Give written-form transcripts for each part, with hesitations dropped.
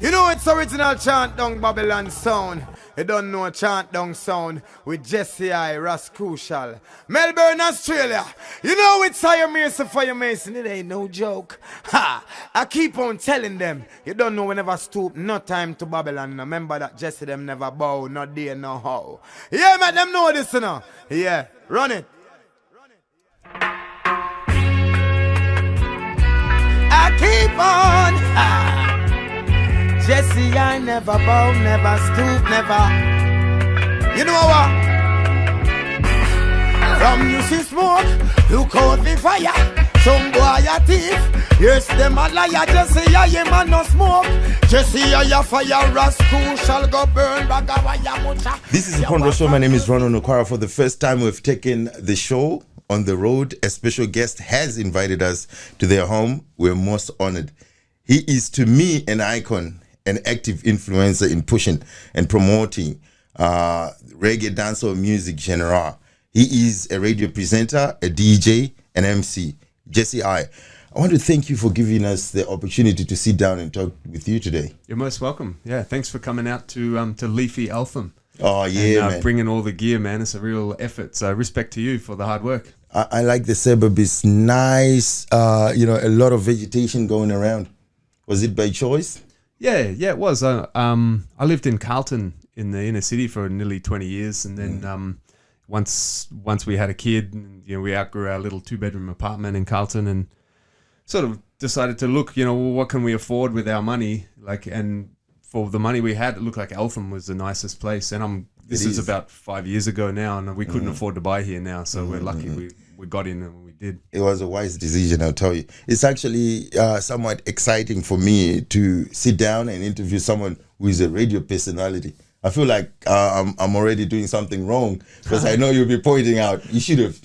You know it's original chant down Babylon sound. You don't know chant down sound with Jesse I, Ras Crucial. Melbourne, Australia. You know it's Fire Mason, Fire Mason. It ain't no joke. Ha! I keep on telling them. You don't know we never stoop, no time to Babylon. Remember that Jesse them never bow, no day, no how. Yeah, man, them know this, you know. Yeah, run it. I keep on. Ha! Jesse, I never bow, never stoop, never. You know what? From you see smoke, look out the fire. Some boy a thief, yes them a liar. Jesse, I am a no smoke. Jesse, I a fire, rascal shall go burn. This is the Ponderer Show. My name is DjRonRon. For the first time we've taken the show on the road. A special guest has invited us to their home. We're most honored. He is to me an icon, an active influencer in pushing and promoting reggae-dancehall music genre. He is a radio presenter, a DJ, an MC. Jesse I want to thank you for giving us the opportunity to sit down and talk with you today. You're most welcome. Yeah, thanks for coming out to Leafy Eltham. Oh yeah, and, man. Bringing all the gear, man. It's a real effort. So respect to you for the hard work. I like the suburb. It's nice. A lot of vegetation going around. Was it by choice? Yeah, it was. I lived in Carlton in the inner city for nearly 20 years, and then once we had a kid, we outgrew our little 2-bedroom apartment in Carlton, and sort of decided to look, what can we afford with our money, and for the money we had, it looked like Eltham was the nicest place, and this is about 5 years ago now, and we couldn't afford to buy here now, so we're lucky we got in and we did. It was a wise decision, I'll tell you. It's actually somewhat exciting for me to sit down and interview someone who is a radio personality. I feel like I'm already doing something wrong because I know you'll be pointing out, you should have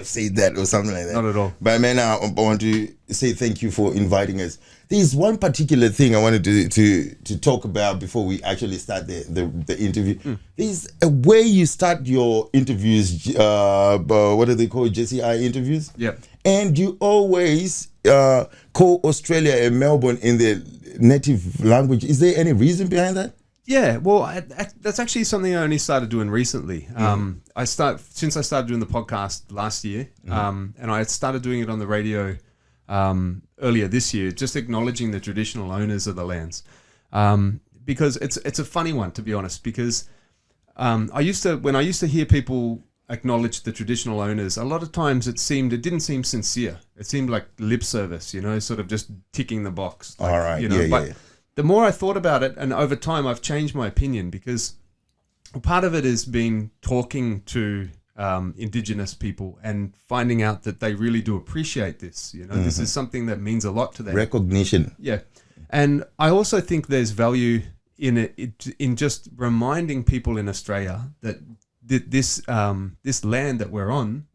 said that or something like that. Not at all. But man, I want to say thank you for inviting us. There's one particular thing I wanted to talk about before we actually start the interview. There's a way you start your interviews, what do they call it, Jesse I interviews? Yeah. And you always call Australia and Melbourne in their native language. Is there any reason behind that? Yeah, well, that's actually something I only started doing recently. Since I started doing the podcast last year, and I had started doing it on the radio earlier this year, just acknowledging the traditional owners of the lands, because it's a funny one, to be honest. Because when I used to hear people acknowledge the traditional owners, a lot of times it didn't seem sincere. It seemed like lip service, sort of just ticking the box. All right, The more I thought about it, and over time I've changed my opinion, because part of it has been talking to Indigenous people and finding out that they really do appreciate this. This is something that means a lot to them. Recognition. Yeah. And I also think there's value in it in just reminding people in Australia that this land that we're on,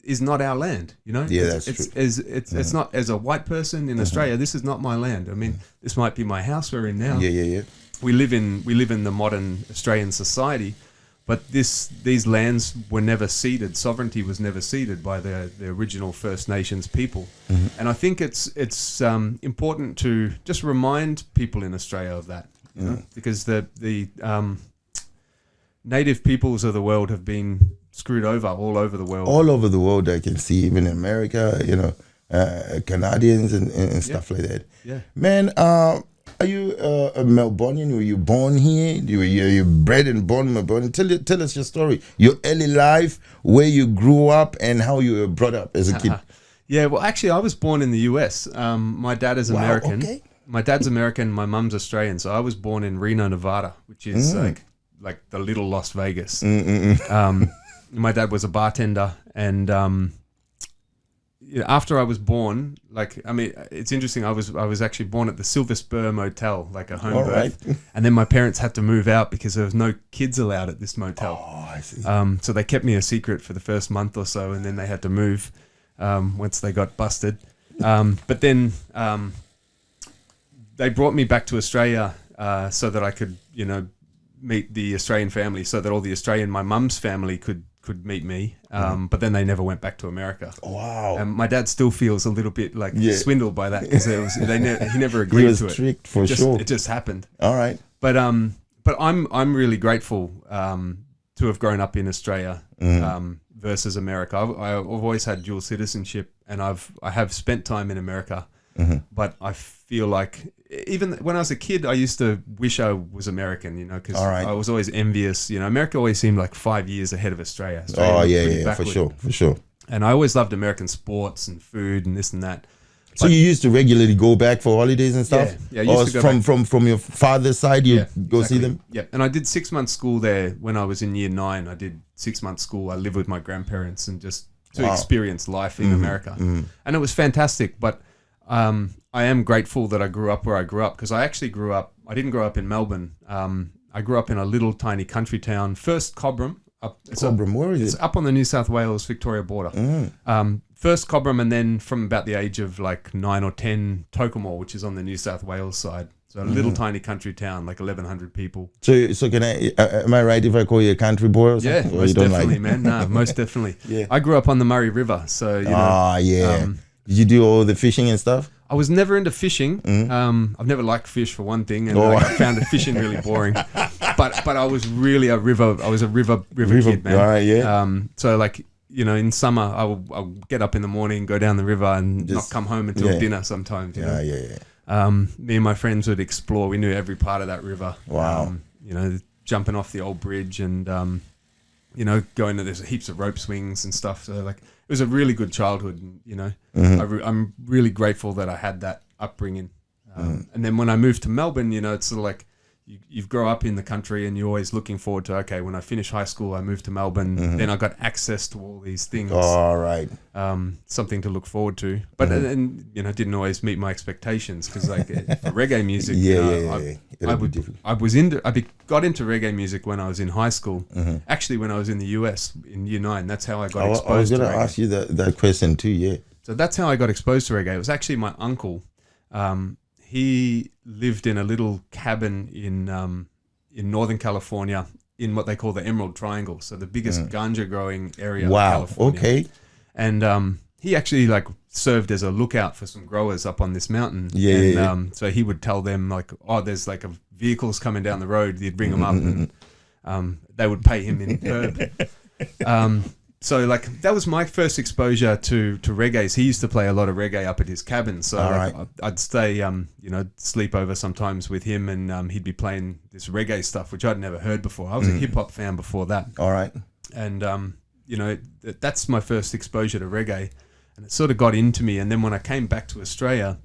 is not our land. Yeah, that's true. It's not, as a white person in Australia, this is not my land. I mean, this might be my house we're in now. Yeah. We live in the modern Australian society, but these lands were never ceded. Sovereignty was never ceded by the original First Nations people. And I think it's important to just remind people in Australia of that, because the native peoples of the world have been screwed over all over the world. All over the world, I can see, even in America, Canadians and stuff like that. Yeah. Man, are you a Melbourneian? Were you born here? Were you bred and born in Melbourne? Tell us your story, your early life, where you grew up, and how you were brought up as a kid. Yeah, well, actually, I was born in the US. My dad is American. Okay. My dad's American. My mum's Australian. So I was born in Reno, Nevada, which is like the little Las Vegas. My dad was a bartender, and after I was born, it's interesting. I was actually born at the Silver Spur Motel, like a home birth, and then my parents had to move out because there was no kids allowed at this motel. Oh, I see. So they kept me a secret for the first month or so, and then they had to move once they got busted. But then they brought me back to Australia so that I could, meet the Australian family, so that all the my mum's family could could meet me, but then they never went back to America. Wow. And my dad still feels a little bit like swindled by that because he never agreed He was to it. tricked for sure. It just happened. All right. But I'm really grateful to have grown up in Australia versus America. I've always had dual citizenship, and I have spent time in America. But I feel like even when I was a kid, I used to wish I was American, you know, because I was always envious. You know, America always seemed like 5 years ahead of Australia. For sure. And I always loved American sports and food and this and that. So you used to regularly go back for holidays and stuff? Yeah, I used to go from your father's side, you go see them? Yeah, and I did 6 months school there when I was in year 9. I did 6 months school. I lived with my grandparents and just to experience life in America. And it was fantastic, but I am grateful that I grew up where I grew up, because I didn't grow up in Melbourne. I grew up in a little tiny country town, first Cobram. Cobram, where is it? It's up on the New South Wales-Victoria border. First Cobram, and then from about the age of like 9 or 10, Tocumwal, which is on the New South Wales side. So a little tiny country town, like 1,100 people. So can I? Am I right if I call you a country boy or something? Yeah, most definitely, man. No, most definitely. I grew up on the Murray River, so you know. Did you do all the fishing and stuff? I was never into fishing. I've never liked fish for one thing, and I found fishing really boring. But I was really a river kid, man. All right, so like, you know, in summer I'll get up in the morning, go down the river, and not come home until dinner sometimes. You know? Me and my friends would explore. We knew every part of that river. Wow. You know, jumping off the old bridge and you know, going to there's heaps of rope swings and stuff. So like, it was a really good childhood. You know, I'm really grateful that I had that upbringing. And then when I moved to Melbourne, you know, it's sort of like you grow up in the country and you're always looking forward to, okay, when I finish high school, I moved to Melbourne. Then I got access to all these things. All right. Something to look forward to. But and you know, didn't always meet my expectations, because like for reggae music, I got into reggae music when I was in high school. Actually, when I was in the US in year 9, that's how I got exposed to reggae. I was going to ask you that question too. Yeah. So that's how I got exposed to reggae. It was actually my uncle. He lived in a little cabin in Northern California, in what they call the Emerald Triangle, so the biggest ganja growing area of California. Okay. And he actually like served as a lookout for some growers up on this mountain. So he would tell them like, oh, there's like vehicles coming down the road. He'd bring them up, and they would pay him in herb. So like, that was my first exposure to reggae. So he used to play a lot of reggae up at his cabin. So I'd stay, you know, sleep over sometimes with him, and he'd be playing this reggae stuff, which I'd never heard before. I was a hip hop fan before that. All right. And, you know, that's my first exposure to reggae, and it sort of got into me. And then when I came back to Australia,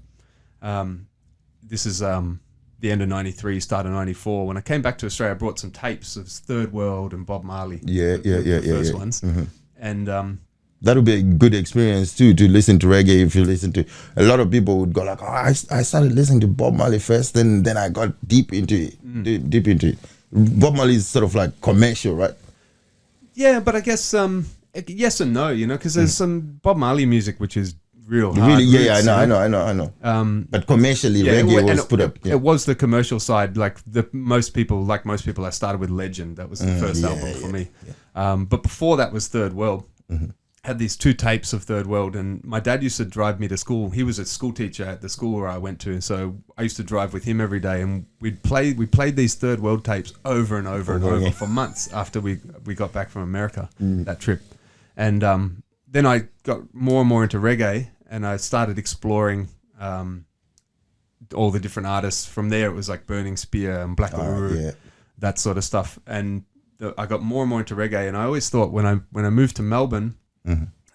this is the end of 93, start of 94. When I came back to Australia, I brought some tapes of Third World and Bob Marley. The first ones. And that would be a good experience too, to listen to reggae. If you listen to, a lot of people would go like, oh, I started listening to Bob Marley first, then I got deep into it. Bob Marley is sort of like commercial, right? Yeah, but I guess yes and no, you know, because there's some Bob Marley music which is real hard. Really, I know. But commercially, reggae was put up. It was the commercial side. Like most people, I started with Legend. That was the first album for me. But before that was Third World. Had these 2 tapes of Third World, and my dad used to drive me to school. He was a school teacher at the school where I went to, so I used to drive with him every day, and we played these Third World tapes over and over and over for months after we got back from America, that trip. And then I got more and more into reggae, and I started exploring all the different artists. From there, it was like Burning Spear and Black Uhuru, that sort of stuff. And I got more and more into reggae, and I always thought when I moved to Melbourne,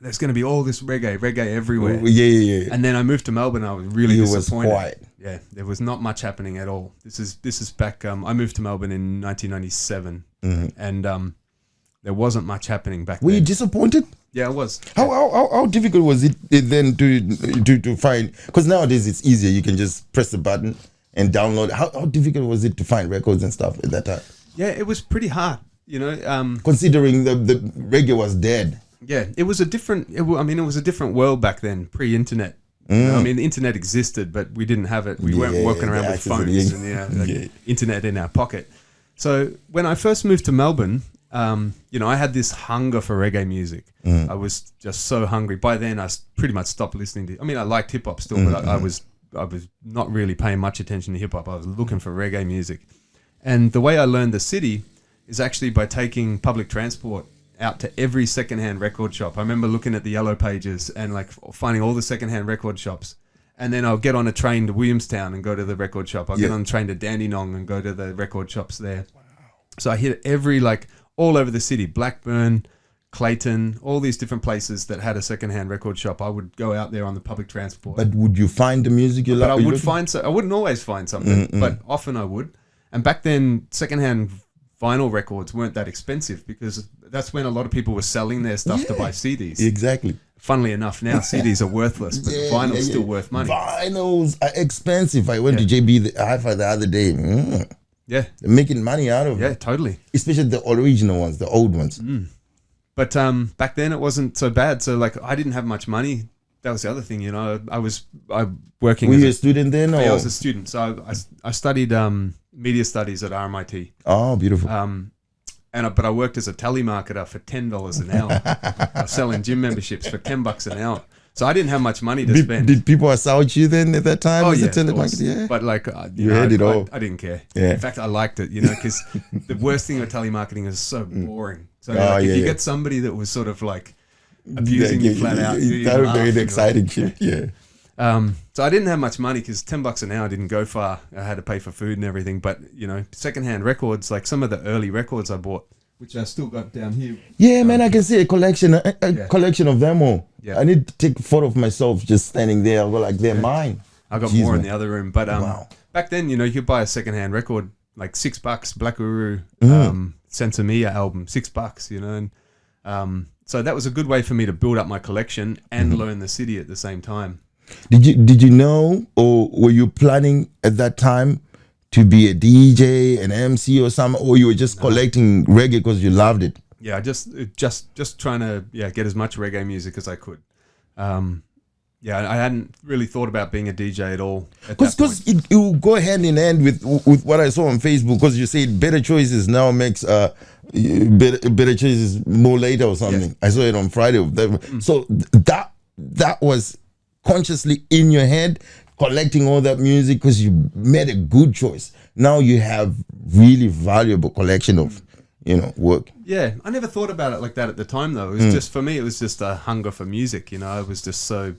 there's going to be all this reggae everywhere. And then I moved to Melbourne. I was really disappointed. Was quiet. Yeah, there was not much happening at all. This is back. I moved to Melbourne in 1997, and there wasn't much happening back then. Were you disappointed? Yeah, I was. How difficult was it then to find? Because nowadays it's easier. You can just press the button and download. How difficult was it to find records and stuff at that time? Yeah, it was pretty hard. You know, considering the reggae was dead. Yeah, it was a different world back then, pre-internet. I mean, the internet existed, but we didn't have it. We weren't walking around with phones and internet in our pocket. So when I first moved to Melbourne, you know, I had this hunger for reggae music. I was just so hungry. By then, I pretty much stopped listening to. I mean, I liked hip hop still, but I was not really paying much attention to hip hop. I was looking for reggae music, and the way I learned the city is actually by taking public transport out to every secondhand record shop. I remember looking at the yellow pages and like finding all the secondhand record shops. And then I'll get on a train to Williamstown and go to the record shop. I'll get on a train to Dandenong and go to the record shops there. Wow. So I hit every, like, all over the city, Blackburn, Clayton, all these different places that had a secondhand record shop. I would go out there on the public transport. But would you find the music you like? But I wouldn't always find something, but often I would. And back then, secondhand vinyl records weren't that expensive because that's when a lot of people were selling their stuff to buy CDs. Exactly. Funnily enough, now CDs are worthless, but vinyl's still worth money. Vinyls are expensive. I went to JB Hi-Fi the other day. Yeah. They're making money out of it. Yeah, totally. Especially the original ones, the old ones. But back then it wasn't so bad. So like I didn't have much money. That was the other thing, you know. I was working. Were you a student then? Yeah, I was a student. So I studied media studies at RMIT. Oh, beautiful. But I worked as a telemarketer for $10 an hour. I was selling gym memberships for $10 an hour. So I didn't have much money to spend. Did people assault you then at that time? Oh, as yeah, a telemarketer? Yeah. But like, you had it all. I didn't care. Yeah. In fact, I liked it, you know, because the worst thing with telemarketing is so boring. So like, if you get somebody that was sort of like abusing you flat out, that would be an exciting shit. Yeah. So I didn't have much money because $10 an hour didn't go far. I had to pay for food and everything. But you know, secondhand records, like some of the early records I bought, which I still got down here. Yeah, man, I can see a collection of them all. Yeah. I need to take a photo of myself just standing there. I'll go like, they're mine. I got more in the other room. But back then, you know, you could buy a secondhand record like $6, Black Uru, Sensimilla album, $6, you know. And so that was a good way for me to build up my collection and learn the city at the same time. Did you know, or were you planning at that time to be a DJ, an MC or something, or you were just collecting reggae because you loved it? Yeah, just trying to get as much reggae music as I could. I hadn't really thought about being a DJ at all. Because it will go hand in hand with what I saw on Facebook. Because you said Better Choices now makes better Choices more later or something. I saw it on Friday. So that was consciously in your head, collecting all that music because you made a good choice. Now you have really valuable collection of work. Yeah, I never thought about it like that at the time though. It was just, for me, it was just a hunger for music. You know, I was just so,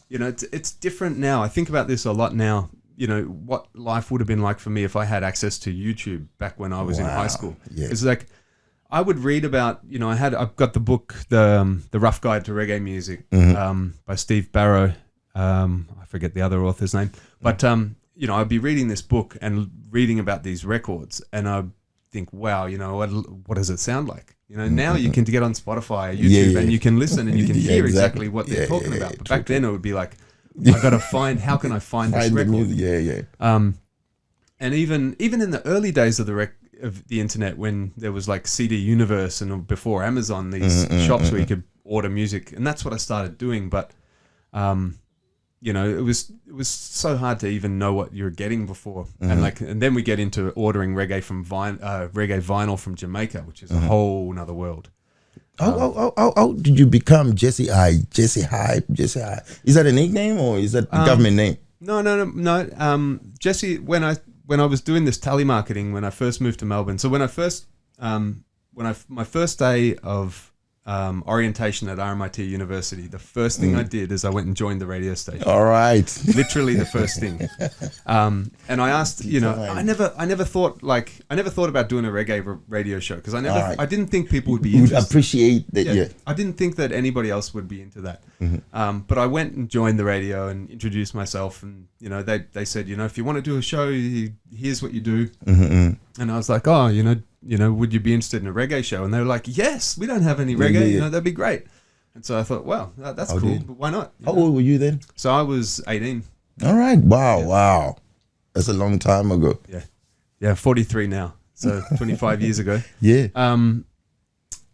you know, it's different now. I think about this a lot now. You know, what life would have been like for me if I had access to YouTube back when I was in high school. Yeah. It's like I would read about, you know, I've got the book, the Rough Guide to Reggae Music by Steve Barrow. I forget the other author's name, but you know, I'd be reading this book and reading about these records, and I'd think, wow, you know, what does it sound like? You know, now you can get on Spotify or YouTube and you can listen and you can hear exactly what they're talking about. But back then it would be like, I got to how can I find this record? And even in the early days of the internet, when there was like CD Universe and before Amazon, these shops where you could order music, and that's what I started doing. But you know, it was so hard to even know what you were getting before, and then we get into ordering reggae from reggae vinyl from Jamaica, which is a whole nother world. How did you become Jesse I? Jesse Hype? Jesse I? Is that a nickname or is that a government name? No. Jesse, when I was doing this telemarketing, when I first moved to Melbourne, so when I first my first day of orientation at RMIT University, the first thing I did is I went and joined the radio station. All right. Literally the first thing. And I asked, you know, I never thought about doing a reggae radio show because I didn't think people would be interested. Would appreciate that. Yeah. I didn't think that anybody else would be into that. But I went and joined the radio and introduced myself, and you know, they said, you know, if you want to do a show, here's what you do. And I was like, oh, you know, would you be interested in a reggae show? And they were like, yes, we don't have any reggae, you know, that'd be great. And so I thought, well, that's cool, but why not? How old were you then? So I was 18. All right. Wow. That's a long time ago. Yeah, 43 now. So 25 years ago. Yeah.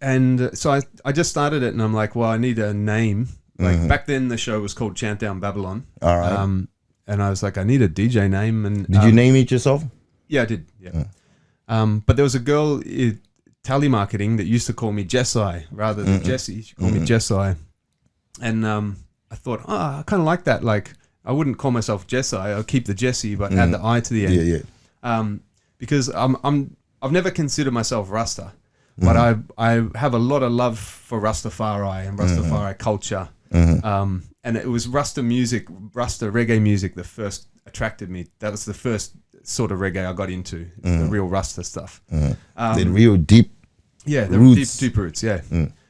And so I just started it, and I'm like, well, I need a name. Like back then the show was called Chant Down Babylon. All right. And I was like, I need a DJ name. And did you name it yourself? Yeah, I did. Yeah. But there was a girl telemarketing that used to call me Jessai rather than Jesse. She called me Jessai. And I thought, I kind of like that. Like, I wouldn't call myself Jessai. I'll keep the Jesse, but add the I to the end. Because I've never considered myself Rasta, but I have a lot of love for Rastafari and Rastafari culture. And it was Rasta music, Rasta reggae music that first attracted me. That was the first sort of reggae I got into, the real Rasta stuff. The real deep the roots. deep roots,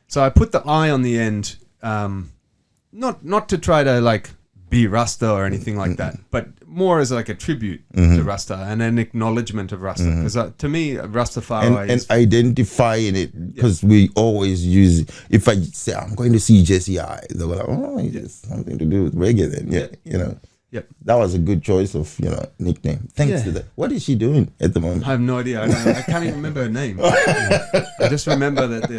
So I put the I on the end, not to try to like be Rasta or anything like that, but more as like a tribute to Rasta and an acknowledgement of Rasta. Because to me, Rastafari and identifying it, because we always use, if I say I'm going to see Jesse I, they're like, oh, it's something to do with reggae then. You know. Yep. That was a good choice of, nickname. Thanks to that. What is she doing at the moment? I have no idea. I can't even remember her name. I just remember that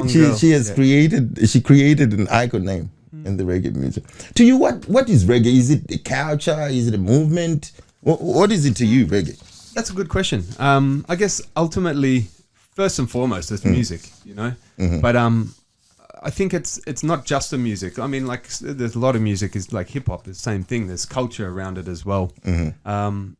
she has created an icon name in the reggae music. To you, what is reggae? Is it a culture? Is it a movement? What is it to you, reggae? That's a good question. I guess ultimately, first and foremost, it's music, But I think it's not just the music. I mean, like, there's a lot of music is like hip hop. It's the same thing. There's culture around it as well. And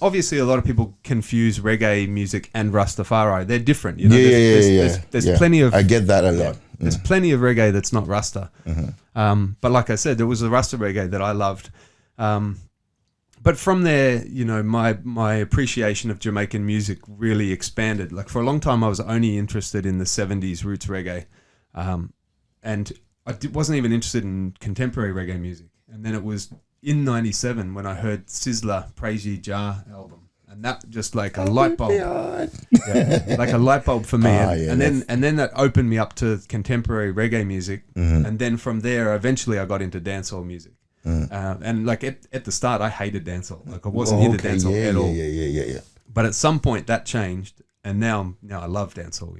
obviously, a lot of people confuse reggae music and Rastafari. They're different. There's plenty of. I get that a lot. There's plenty of reggae that's not Rasta. But like I said, there was a Rasta reggae that I loved. But from there, my appreciation of Jamaican music really expanded. Like, for a long time, I was only interested in the 70s roots reggae. And I wasn't even interested in contemporary reggae music. And then it was in 97 when I heard Sizzla Praise Ye Jah album. And that just like a light bulb. Like a light bulb for me. And then that opened me up to contemporary reggae music. And then from there, eventually I got into dancehall music. And like at the start, I hated dancehall. Like, I wasn't into dancehall at all. But at some point that changed, and now I love dancehall.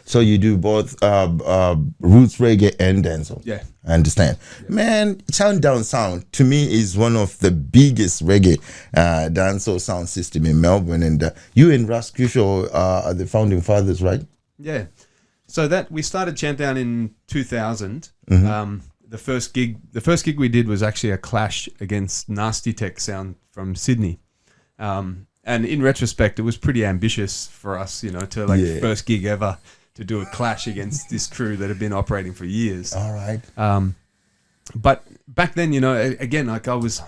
So you do both roots reggae and dancehall. Yeah, I understand. Man, Down Sound to me is one of the biggest reggae dancehall sound system in Melbourne, and you and Ras Crucial are the founding fathers, right? Yeah. So that we started Down in 2000. The first gig we did was actually a clash against Nasty Tech Sound from Sydney. And in retrospect, it was pretty ambitious for us, to first gig ever to do a clash against this crew that had been operating for years. All right. But back then, again, like, I was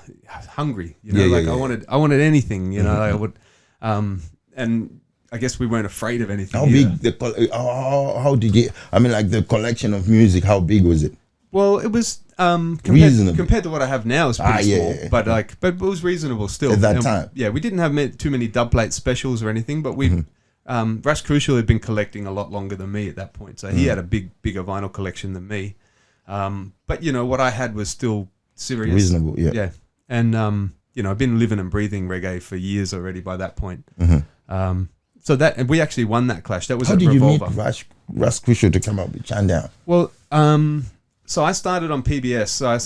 hungry, I wanted anything, I would, and I guess we weren't afraid of anything. How big how did you, like the collection of music, how big was it? Well, it was compared to what I have now, it's pretty small, but it was reasonable still at that time. Yeah, we didn't have too many dubplate specials or anything, but we, Ras Crucial had been collecting a lot longer than me at that point, so he had a bigger vinyl collection than me. But what I had was still serious, reasonable, yeah. And I've been living and breathing reggae for years already by that point. So that, and we actually won that clash. That was how at did Revolver. you meet Ras Crucial to come up with Down? Well, so I started on PBS. So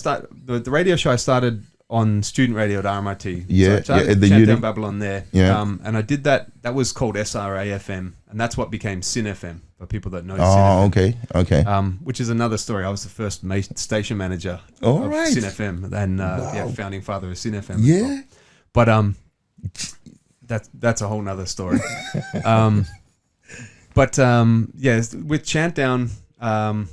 the radio show I started on student radio at RMIT. Yeah, so I at the Down Babylon there. Yeah. And I did that. That was called SRA FM, and that's what became Sin FM for people that know Sin FM. FM. Okay. Which is another story. I was the first station manager of Sin FM, and founding father of Sin FM. Yeah. But that's a whole nother story. With Chant Down. So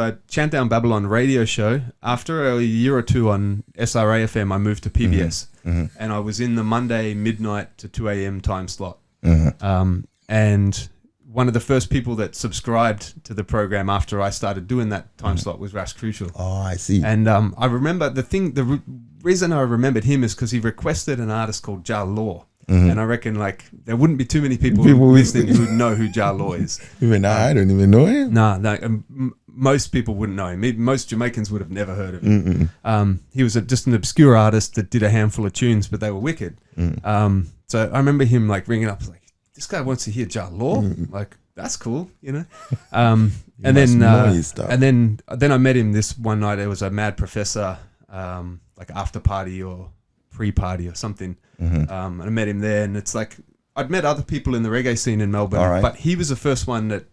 at Chant Down Babylon radio show, after a year or two on SRA FM, I moved to PBS, and I was in the Monday midnight to 2 a.m. time slot. And one of the first people that subscribed to the program after I started doing that time slot was Ras Crucial. Oh, I see. And I remember the reason I remembered him is because he requested an artist called Ja Law. And I reckon there wouldn't be too many people listening who would know who Ja Law is. I don't even know him. No, most people wouldn't know him. Most Jamaicans would have never heard of him. He was just an obscure artist that did a handful of tunes, but they were wicked. So I remember him ringing up, like, this guy wants to hear Ja Law. Like, that's cool, And then I met him this one night. It was a Mad Professor after party or pre-party or something. And I met him there, and it's like I'd met other people in the reggae scene in Melbourne, All right. but he was the first one that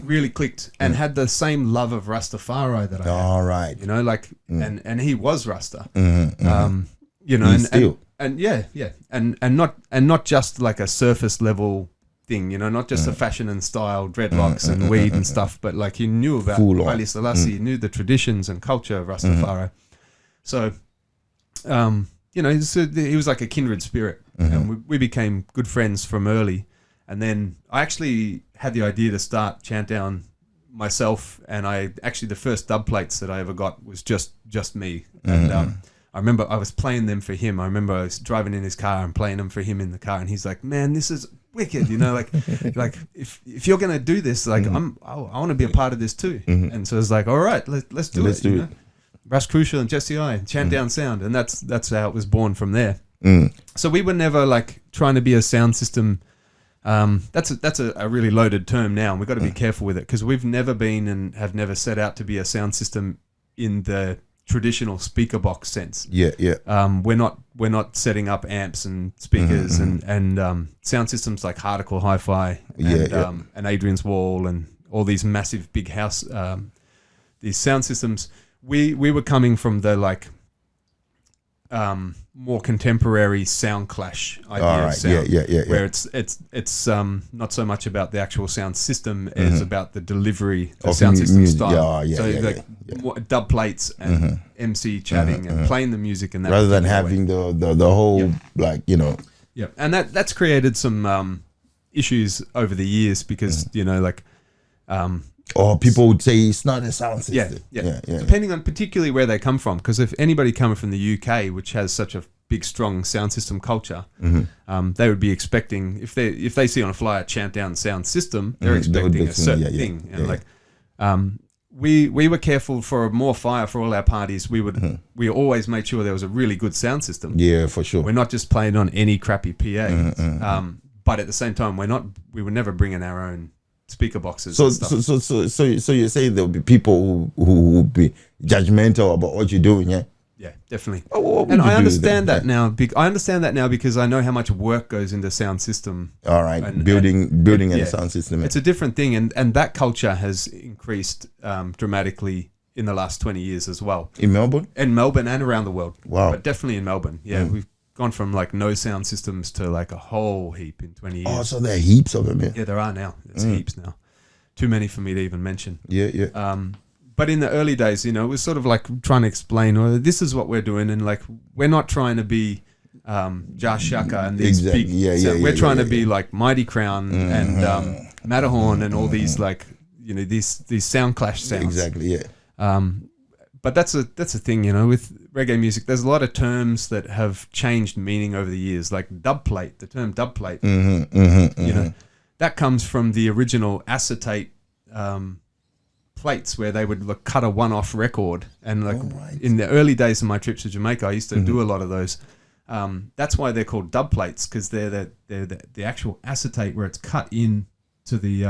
really clicked and had the same love of Rastafari that I had. All right. You know, like, and he was Rasta. You know, He's still. and not just like a surface level thing, you know, not just the fashion and style, dreadlocks and weed and stuff, but like he knew about Haile Selassie, he knew the traditions and culture of Rastafari. So, you know, he was like a kindred spirit, and we became good friends from early. And then I actually had the idea to start Chant Down myself, and the first dub plates that I ever got was just me. And I remember I was playing them for him. I remember I was driving in his car and playing them for him in the car, and he's like, "Man, this is wicked," you know, like if you're gonna do this, like I want to be a part of this too. And so it's like, all right, let's do it. You know? Ras Crucial and Jesse I, Chant Down Sound, and that's how it was born from there. So we were never like trying to be a sound system. That's a really loaded term now, and we've got to be careful with it, because we've never been and have never set out to be a sound system in the traditional speaker box sense. We're not setting up amps and speakers and sound systems like Hardicle Hi-Fi and Adrian's Wall and all these massive big house these sound systems. We were coming from the like more contemporary sound clash idea of sound, where it's not so much about the actual sound system as about the delivery, the sound system style. More dub plates and MC chatting and playing the music in that, rather than having the whole like, you know. Yeah, and that's created some issues over the years, because you know, like or people would say it's not a sound system. Yeah. Depending on particularly where they come from, because if anybody coming from the UK, which has such a big, strong sound system culture, they would be expecting, if they see on a flyer Chant Down Sound System, they're expecting a certain thing. And we were careful for more fire for all our parties. We always made sure there was a really good sound system. Yeah, for sure. We're not just playing on any crappy PA. But at the same time, we were never bringing our own speaker boxes. So you're saying there'll be people who will be judgmental about what you're doing, yeah? Yeah, definitely. And I understand that now. I understand that now because I know how much work goes into sound system. All right, building a sound system. It's a different thing, and that culture has increased dramatically in the last 20 years as well. In Melbourne? In Melbourne and around the world. Wow. But definitely in Melbourne. Yeah, we've gone from like no sound systems to like a whole heap in 20 years. Oh, so there are heaps of them, yeah? Yeah, there are now. There's heaps now. Too many for me to even mention. Yeah. But in the early days, you know, it was sort of like trying to explain, well, this is what we're doing, and like we're not trying to be Jar Shaka and these big. We're trying to be like Mighty Crown and Matterhorn and all these like, you know, these sound clash sounds. Exactly, yeah. But that's a thing, you know, with reggae music. There's a lot of terms that have changed meaning over the years, like dub plate. The term dub plate, you know, that comes from the original acetate plates, where they would like, cut a one-off record, and like in the early days of my trips to Jamaica, I used to do a lot of those. That's why they're called dub plates, because they're the actual acetate where it's cut in to the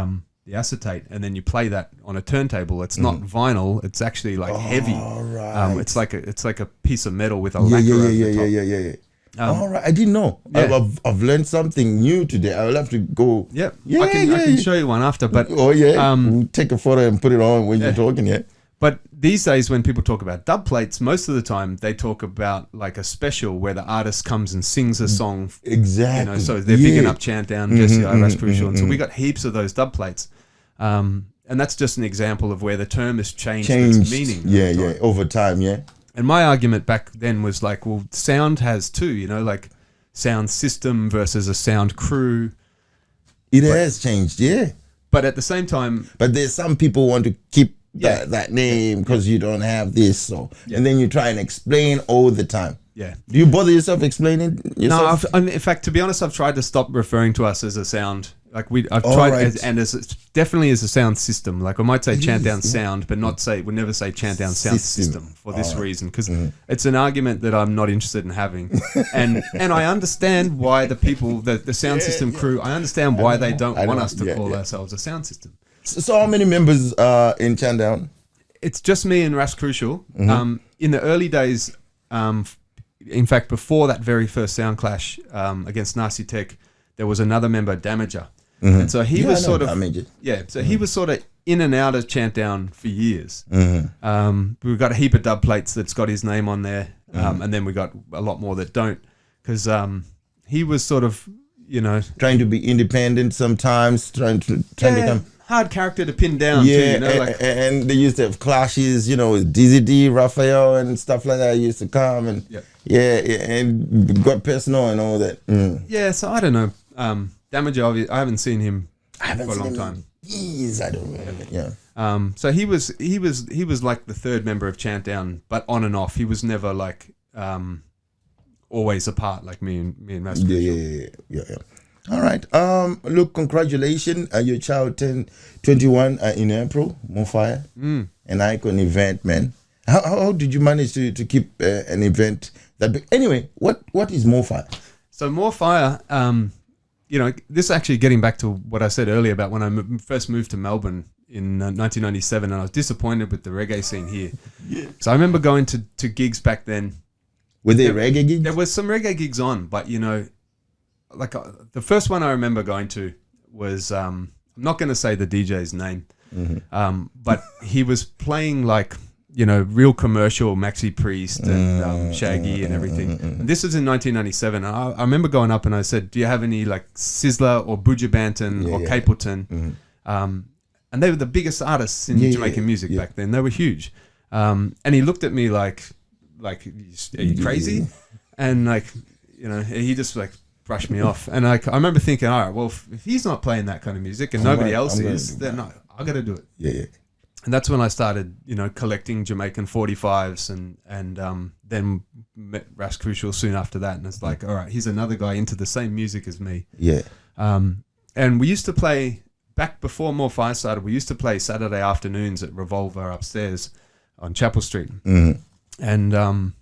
acetate, and then you play that on a turntable. It's not vinyl; it's actually like heavy. It's like a piece of metal with a lacquer over the top. All right, I didn't know. I've learned something new today. I'll have to go. I can show you one after. But we'll take a photo and put it on when you're talking. Yeah. But these days, when people talk about dub plates, most of the time they talk about like a special where the artist comes and sings a song. Exactly. You know, so they're picking up Chant Down, Jesse I, Ras Crucial, and so we got heaps of those dub plates. And that's just an example of where the term has changed its meaning. Over time, yeah. And my argument back then was like, well, sound has two, you know, like sound system versus a sound crew. It has changed, yeah. But at the same time... But there's some people want to keep that name because you don't have this. So, and then you try and explain all the time. Yeah. Do you bother yourself explaining yourself? No, in fact, to be honest, I've tried to stop referring to us as a sound. Like I've tried, and as definitely as a sound system. Like I might say Chant Down Sound, but we'll never say Chant Down Sound System for this reason, because it's an argument that I'm not interested in having. and I understand why the people, the sound system crew, I understand why they don't want us to call ourselves a sound system. So how many members in Chant Down? It's just me and Ras Crucial. In the early days, in fact, before that very first sound clash against Nasty Tech, there was another member, Damager. Mm-hmm. And so he was sort of, Mm-hmm. he was sort of in and out of Chant Down for years. Mm-hmm. We've got a heap of dub plates that's got his name on there, and then we got a lot more that don't, because he was sort of, you know, trying to be independent sometimes, trying to become hard character to pin down. yeah, too, you know, like, and they used to have clashes, you know, with DZD, Raphael, and stuff like that. Used to come and and got personal and all that. Yeah, so I don't know. Damager, I haven't seen him for a long time. Years, I don't remember. Yeah. So he was like the third member of Chant Down, but on and off. He was never like always apart like me and Master. Yeah. All right. Look, congratulations. Your child turned 21 in April. More Fire, an icon event, man. How did you manage to keep an event that big? Anyway, what is More Fire? So More Fire, you know, this is actually getting back to what I said earlier about when I first moved to Melbourne in 1997, and I was disappointed with the reggae scene here. Yeah. So I remember going to gigs back then. Were there reggae gigs? There was some reggae gigs on, but you know, like the first one I remember going to was I'm not going to say the DJ's name, but he was playing like, you know, real commercial Maxi Priest and Shaggy and everything. And this was in 1997. And I remember going up and I said, "Do you have any like Sizzler or Buju Banton or Capleton?" And they were the biggest artists in Jamaican music back then. They were huge. And he looked at me like, are you crazy? And like, you know, he just like brushed me off. And I remember thinking, all right, well, if he's not playing that kind of music and nobody else is, then no, I got to do it. Yeah. And that's when I started, you know, collecting Jamaican 45s and then met Ras Crucial soon after that. And it's like, all right, here's another guy into the same music as me. Yeah. And we used to play, back before More Fire started, we used to play Saturday afternoons at Revolver upstairs on Chapel Street. And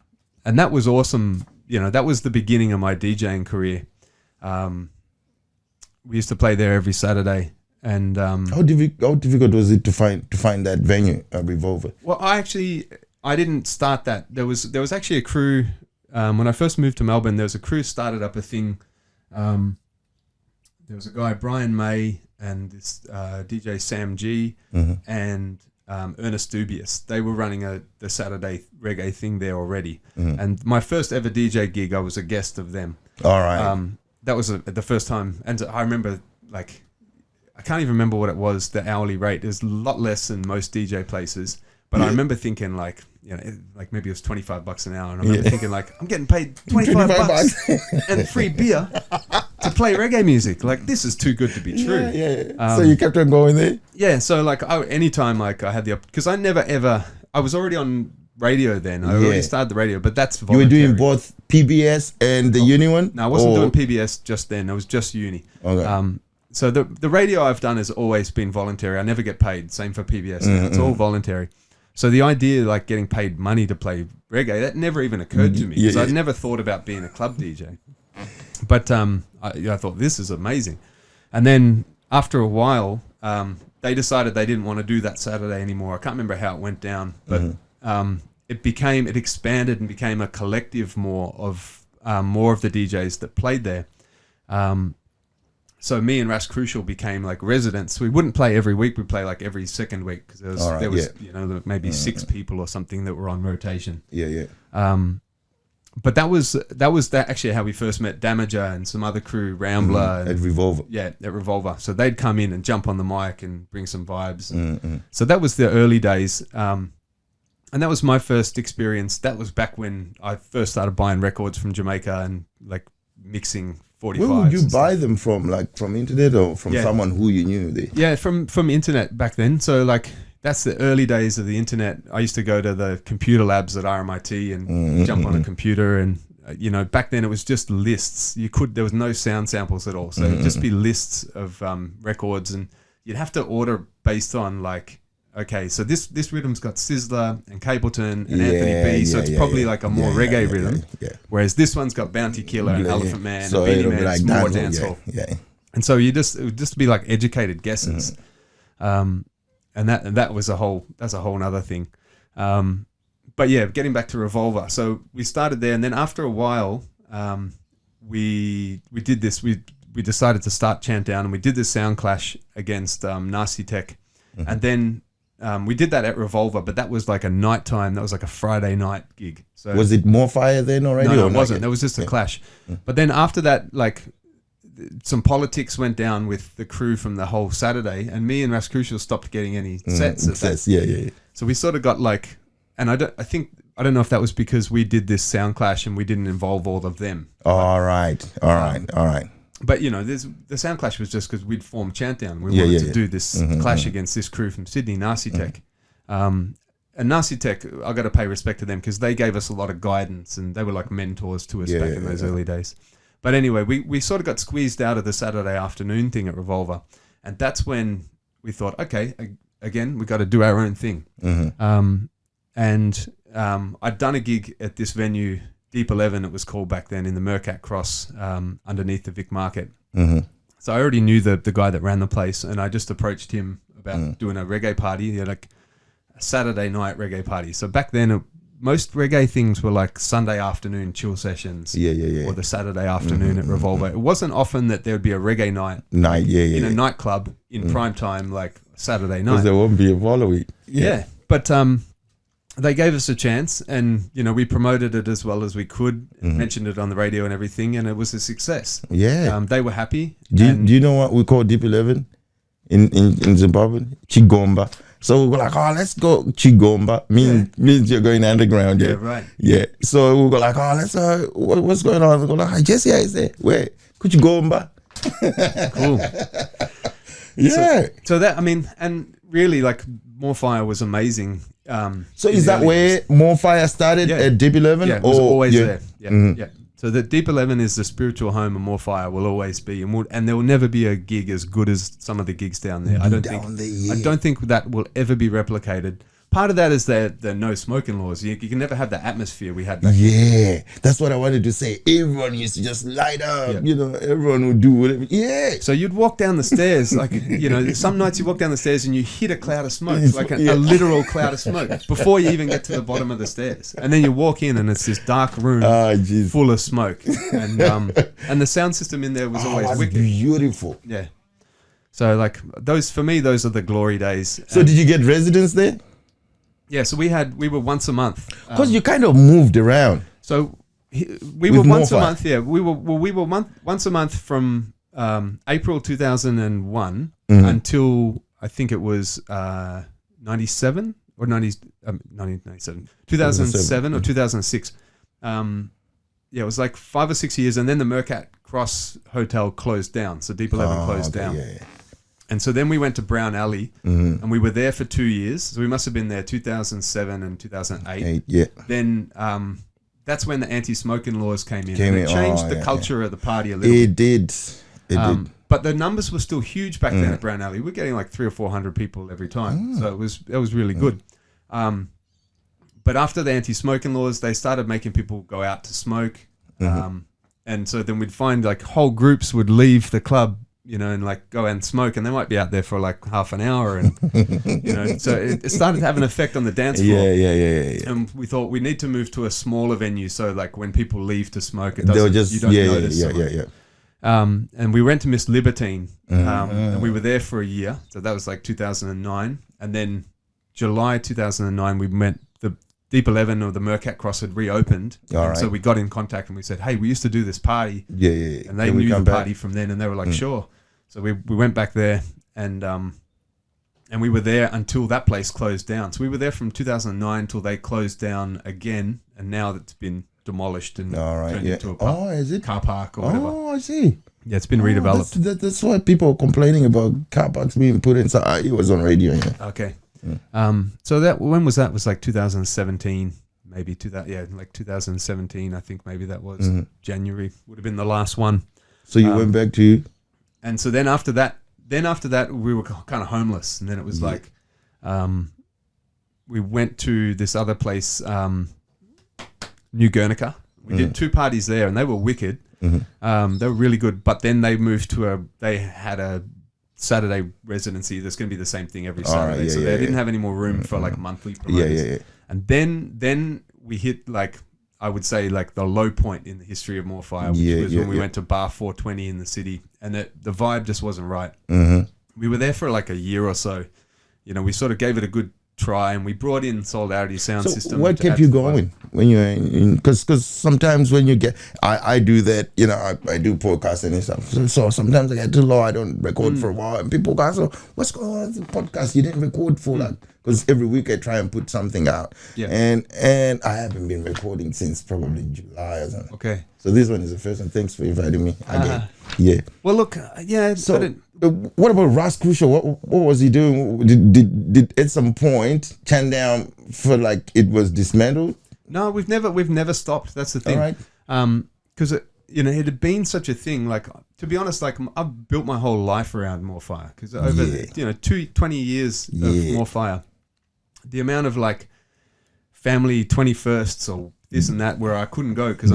that was awesome. You know, that was the beginning of my DJing career. We used to play there every Saturday. And how difficult was it to find that venue, Revolver? Well, I didn't start that. There was actually a crew when I first moved to Melbourne. There was a crew started up a thing. There was a guy, Brian May, and this DJ Sam G, and Ernest Dubious. They were running the Saturday reggae thing there already. And my first ever DJ gig, I was a guest of them. All right. That was the first time, and I remember like. I can't even remember what it was, the hourly rate. It was a lot less than most DJ places. But I remember thinking like, you know, like maybe it was $25 an hour. And I remember thinking like, I'm getting paid $25 and free beer to play reggae music. Like, this is too good to be true. Yeah. So you kept on going there? Yeah. So like anytime like I had because I never ever, I was already on radio then. I already started the radio, but that's voluntary. You were doing both PBS and the uni one? No, I wasn't doing PBS just then. It was just uni. Okay. So the radio I've done has always been voluntary. I never get paid. Same for PBS. It's all voluntary. So the idea of like getting paid money to play reggae, that never even occurred to me because I'd never thought about being a club DJ. But I thought this is amazing. And then after a while, they decided they didn't want to do that Saturday anymore. I can't remember how it went down, but it expanded and became a collective more of the DJs that played there. So me and Ras Crucial became like residents. We wouldn't play every week. We'd play like every second week because there was you know, maybe 6 people or something that were on rotation. Yeah. But that was actually how we first met Damager and some other crew, Rambler. At Revolver. Yeah, at Revolver. So they'd come in and jump on the mic and bring some vibes. So that was the early days. And that was my first experience. That was back when I first started buying records from Jamaica and like mixing 45s. Where would you buy them from? Like from internet or from someone who you knew? Yeah, from internet back then. So like that's the early days of the internet. I used to go to the computer labs at RMIT and jump on a computer and you know, back then it was just lists. There was no sound samples at all. So it'd just be lists of records and you'd have to order based on like, okay, so this rhythm's got Sizzler and Capleton and Anthony B, so it's probably like a more reggae rhythm. Whereas this one's got Bounty Killer and Elephant Man and Beanie Man, like it's more dancehall. And so it would just be like educated guesses. And that was that's a whole other thing. But yeah, getting back to Revolver. So we started there, and then after a while, we did this. We decided to start Chant Down, and we did this sound clash against Nasty Tech, and then we did that at Revolver. But that was like a nighttime. That was like a Friday night gig. So Was it More Fire then already? no, or it not wasn't. yet? That was just a clash. But then after that, like some politics went down with the crew from the whole Saturday, and me and Ras Crucial stopped getting any sets. Yeah. So we sort of got like, and I don't know if that was because we did this sound clash and we didn't involve all of them. All right. But you know, the sound clash was just because we'd formed Chant Down. We wanted to do this clash against this crew from Sydney, Nasty Tech. And Nasty Tech, I got to pay respect to them because they gave us a lot of guidance and they were like mentors to us back in those early days. But anyway, we sort of got squeezed out of the Saturday afternoon thing at Revolver, and that's when we thought, okay, again, we got to do our own thing. I'd done a gig at this venue, Deep 11, it was called back then, in the Mercat Cross, underneath the Vic Market. So I already knew the guy that ran the place, and I just approached him about doing a reggae party, like a Saturday night reggae party. So back then, most reggae things were like Sunday afternoon chill sessions, or the Saturday afternoon at Revolver. It wasn't often that there would be a reggae night in a nightclub in prime time, like Saturday night. Because there won't be a following. But they gave us a chance, and you know, we promoted it as well as we could, mentioned it on the radio and everything, and it was a success. They were happy. Do you know what we call Deep 11 in Zimbabwe? Chigomba. So we were like, oh, let's go Chigomba. Means you're going underground. Yeah. So we were like, oh, let's what's going on? We go like, Jesse is there. Where? Chigomba. Cool. So that, I mean, and really, like, More Fire was amazing. So is that where More Fire started at Deep 11? Yeah, it was always there. Yeah. So the Deep 11 is the spiritual home, and More Fire will always be, and there will never be a gig as good as some of the gigs down there. I don't think that will ever be replicated. Part of that is the no smoking laws. You can never have the atmosphere we had back then. That's what I wanted to say. Everyone used to just light up. You know, everyone would do whatever. So you'd walk down the stairs, like, you know, some nights you walk down the stairs and you hit a cloud of smoke, like a literal cloud of smoke, before you even get to the bottom of the stairs. And then you walk in and it's this dark room full of smoke. And the sound system in there was always wicked. Beautiful. Yeah. So like those, for me, those are the glory days. So did you get residents there? Yeah, so we were once a month. Because you kind of moved around. So we were once a month. Yeah, we were once a month from April 2001 until I think it was 97 or 1997, 2007 or 2006. It was like 5 or 6 years, and then the Mercat Cross Hotel closed down. So Deep 11 closed down. Yeah. And so then we went to Brown Alley, and we were there for 2 years. So we must have been there 2007 and 2008. Then that's when the anti-smoking laws came in. And it changed the culture of the party a little bit. It did. But the numbers were still huge back then at Brown Alley. We're getting like 300 or 400 people every time. So it was really good. But after the anti-smoking laws, they started making people go out to smoke. And so then we'd find like whole groups would leave the club, you know, and like go and smoke, and they might be out there for like half an hour, and you know, so it started to have an effect on the dance floor. Yeah. And we thought we need to move to a smaller venue, so like when people leave to smoke, it doesn't, you don't notice. And we went to Miss Libertine, and we were there for a year, so that was like 2009, and then July 2009 we went. The Deep 11 or the Mercat Cross had reopened. So we got in contact and we said, hey, we used to do this party. And they knew the party from then, and they were like, sure. So we went back there, and we were there until that place closed down. So we were there from 2009 until they closed down again, and now that's been demolished and turned into a car park or whatever. Oh, I see. Yeah, it's been redeveloped. That's why people are complaining about car parks being put inside. It was on radio. Yeah. Okay. So that, when was that? It was like 2017, maybe like 2017. I think maybe that was January would have been the last one. So you went back to, and so then after that we were kind of homeless, and then it was like, we went to this other place, New Guernica. We did 2 parties there, and they were wicked. They were really good. But then they moved to they had a Saturday residency, there's going to be the same thing every All Saturday. right, So yeah, they yeah, didn't yeah. have any more room for like monthly promoters. Yeah. And then we hit like, I would say like the low point in the history of Morefire, which Yeah, was yeah, when we yeah. went to Bar 420 in the city, and the vibe just wasn't right. Mm-hmm. We were there for like a year or so. You know, we sort of gave it a good try, and we brought in Solidarity Sound So System. what to kept add you to the vibe. going when you're in? Because sometimes when you get, I do that. You know, I do podcasting and stuff. So sometimes I get too low. I don't record for a while, and people go, "So what's going on with the podcast? You didn't record for like." Because every week I try and put something out, Yeah. and I haven't been recording since probably July or something. Okay. So this one is the first one. Thanks for inviting me again. Yeah. Well, look, yeah. So, I didn't- what about Ras Crucial? What was he doing? Did at some point Chan Down feel like it was dismantled? no, we've never stopped. That's the thing. All right. Because it had been such a thing. Like, to be honest, like I've built my whole life around Morefire, because over Yeah. 20 years of Yeah. Morefire, the amount of like family 21st or this and that where I couldn't go because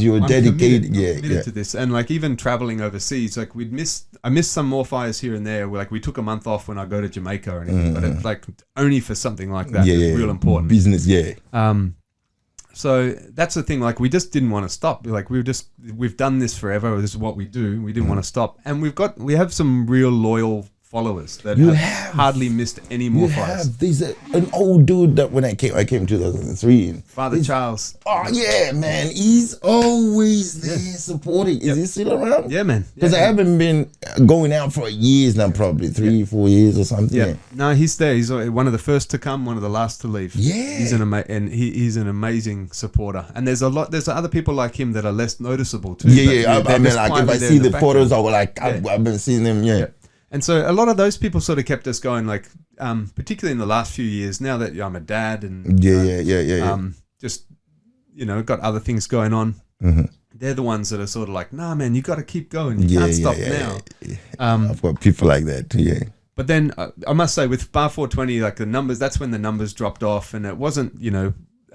you were dedicated. committed Yeah. to this, and like even traveling overseas, like I missed some Morefires here and there. Like we took a month off when I go to Jamaica or anything, but it's like only for something like that. It's real important. Business. Yeah. So that's the thing. Like we just didn't want to stop. Like we've done this forever. This is what we do. We didn't want to stop, and we have some real loyal followers that have hardly missed any more fires. There's an old dude that when I came in 2003. And Father Charles. Oh yeah, man, he's always there supporting. Is he still around? Yeah, man. Because I haven't been going out for years now, probably 3-4 years or something. Yeah. No, he's there. He's one of the first to come, one of the last to leave. Yeah. He's he's an amazing supporter. And there's other people like him that are less noticeable too. Yeah. I They're mean, just like if quietly I there see in the background. photos, I was like, I've been seeing them. Yeah. And so a lot of those people sort of kept us going, like particularly in the last few years. Now that I'm a dad and just got other things going on, they're the ones that are sort of like, nah, man, you got to keep going. You can't stop now. I've got people like that. Yeah. But then I must say, with Bar 420, like the numbers, that's when the numbers dropped off, and it wasn't,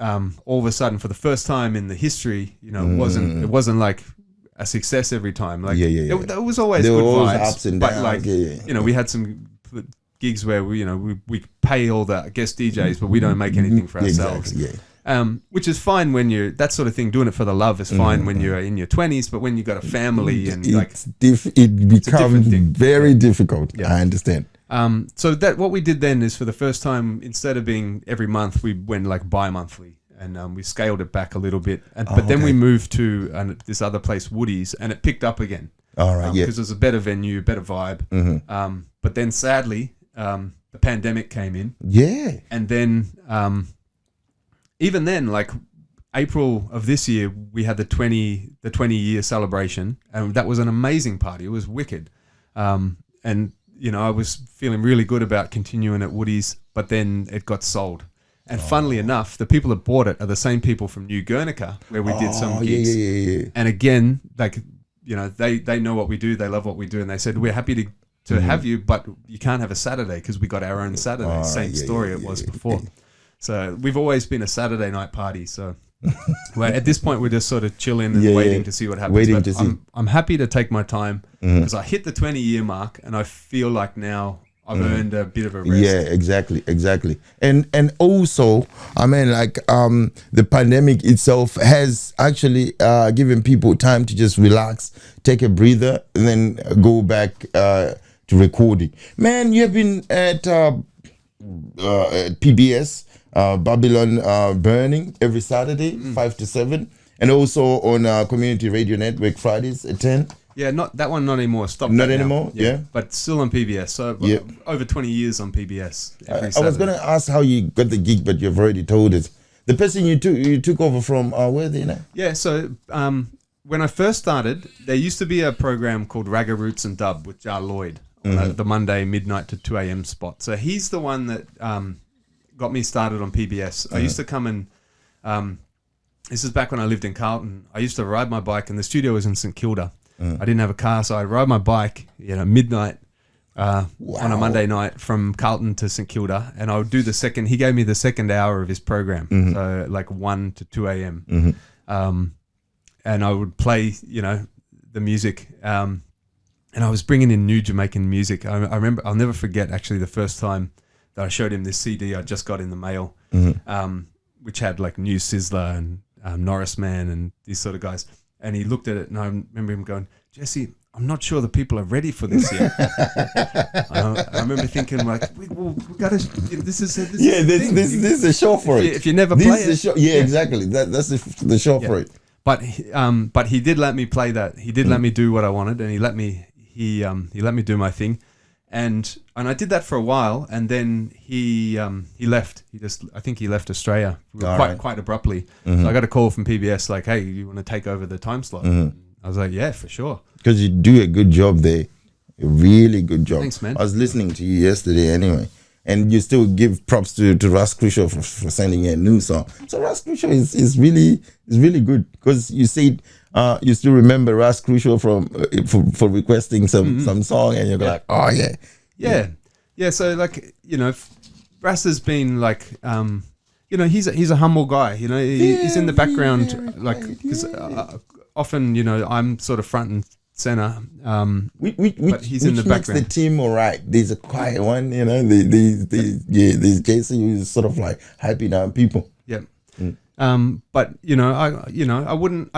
all of a sudden for the first time in the history, it wasn't like a success every time. Like it was always there good were always vibes, ups and but downs. like we had some gigs where we pay all the guest DJs, but we don't make anything for ourselves. Exactly, yeah. Which is fine when you're that sort of thing. Doing it for the love is fine when you're in your 20s, but when you got a family and it becomes thing. very difficult. Yeah. I understand. So that what we did then is for the first time, instead of being every month, we went like bi-monthly, and we scaled it back a little bit. But then we moved to this other place, Woody's, and it picked up again. All right, Because it was a better venue, better vibe. But then sadly, the pandemic came in. Yeah. And then even then, like April of this year, we had the 20-year celebration, and that was an amazing party. It was wicked. And I was feeling really good about continuing at Woody's, but then it got sold. And funnily enough, the people that bought it are the same people from New Guernica, where we did some gigs. Yeah. And again, like, they know what we do, they love what we do, and they said, we're happy to have you, but you can't have a Saturday because we got our own Saturday. Same story it was before. So we've always been a Saturday night party. So well, at this point, we're just sort of chilling and waiting to see what happens. Waiting but to see. I'm happy to take my time because I hit the 20-year mark, and I feel like now I've earned a bit of a rest. Yeah, exactly. And also, I mean, like the pandemic itself has actually given people time to just relax, take a breather, and then go back to recording. Man, you have been at PBS, Babylon Burning every Saturday, 5 to 7, and also on Community Radio Network Fridays at 10. Yeah, not that one, not anymore. Stop. Not that anymore. now. Yeah, but still on PBS. So over 20 years on PBS. Every I was Saturday. going to ask how you got the gig, but you've already told us. The person you took over from, where are they now? Yeah, so when I first started, there used to be a program called Ragga Roots and Dub with Jar Lloyd on the Monday midnight to 2 a.m. spot. So he's the one that got me started on PBS. I used to come and this is back when I lived in Carlton. I used to ride my bike, and the studio was in St Kilda. I didn't have a car, so I'd ride my bike, midnight on a Monday night from Carlton to St Kilda, and I would do he gave me the second hour of his program, so like 1 to 2 a.m. And I would play, the music, and and I was bringing in new Jamaican music. I remember, I'll never forget actually the first time that I showed him this CD I just got in the mail, which had like New Sizzler and Norris Man and these sort of guys. And he looked at it, and I remember him going, "Jesse, I'm not sure the people are ready for this yet." I remember thinking like, we got to. This is a show for it. If you never play it, exactly. That's the show for it. But he did let me play that. He did let me do what I wanted, and he let me do my thing, and I did that for a while, and then he left. I think he left Australia quite abruptly. So I got a call from PBS like, "Hey, you want to take over the time slot?" I was like, "Yeah, for sure." Because you do a good job there, a really good job. Thanks, man. I was listening to you yesterday anyway, and you still give props to Russ Crucial for sending a new song. So Russ Crucial is really good, because you said you still remember Russ Crucial from for requesting some song, and you're like, oh yeah. So like, you know, Russ has been like, you know, he's a humble guy. You know, he's in the background, like, because often, you know, I'm sort of front and center, but he's in the background. Makes the team all right. There's a quiet one, you know. There's Jason who's sort of like hyping down people. Yeah. But you know, I wouldn't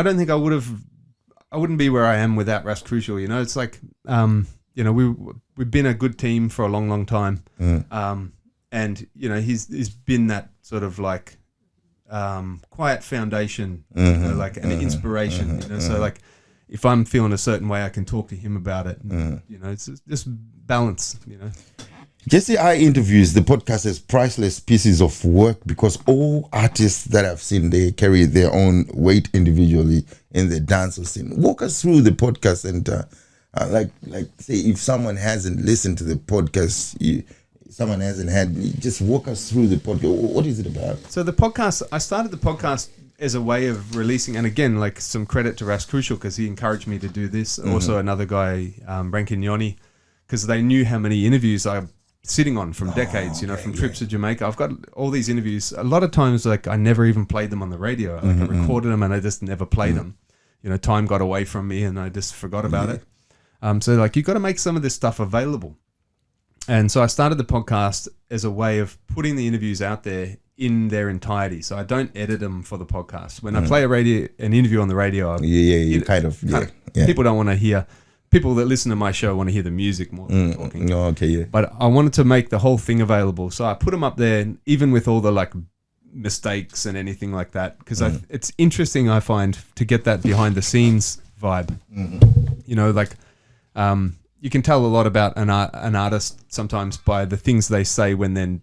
be where I am without Russ Crucial. You know, it's like, you know, we've been a good team for a long time, and you know, he's been that sort of like quiet foundation, you know, like an inspiration. You know, so like, if I'm feeling a certain way, I can talk to him about it. And, you know, it's just balance. You know. JCI interviews, the podcast, has priceless pieces of work, because all artists that I've seen, they carry their own weight individually in the dancehall scene. Walk us through the podcast, and like say, if someone hasn't listened to the podcast, someone hasn't had, just walk us through the podcast. What is it about? So the podcast, I started the podcast as a way of releasing, and again, like, some credit to Ras Crucial, because he encouraged me to do this. Also another guy, Rankin Yoni, because they knew how many interviews I'm sitting on from decades, you know, from trips to Jamaica. I've got all these interviews. A lot of times, like, I never even played them on the radio. Like, I recorded them and I just never played them. You know, time got away from me and I just forgot about it. So like, you got to make some of this stuff available. And so I started the podcast as a way of putting the interviews out there in their entirety. So I don't edit them for the podcast. When I play an interview on the radio, people don't want to hear. People that listen to my show want to hear the music more than talking. But I wanted to make the whole thing available, so I put them up there, even with all the like mistakes and anything like that, because it's interesting, I find, to get that behind the scenes vibe. You know, like, you can tell a lot about an artist sometimes by the things they say when then,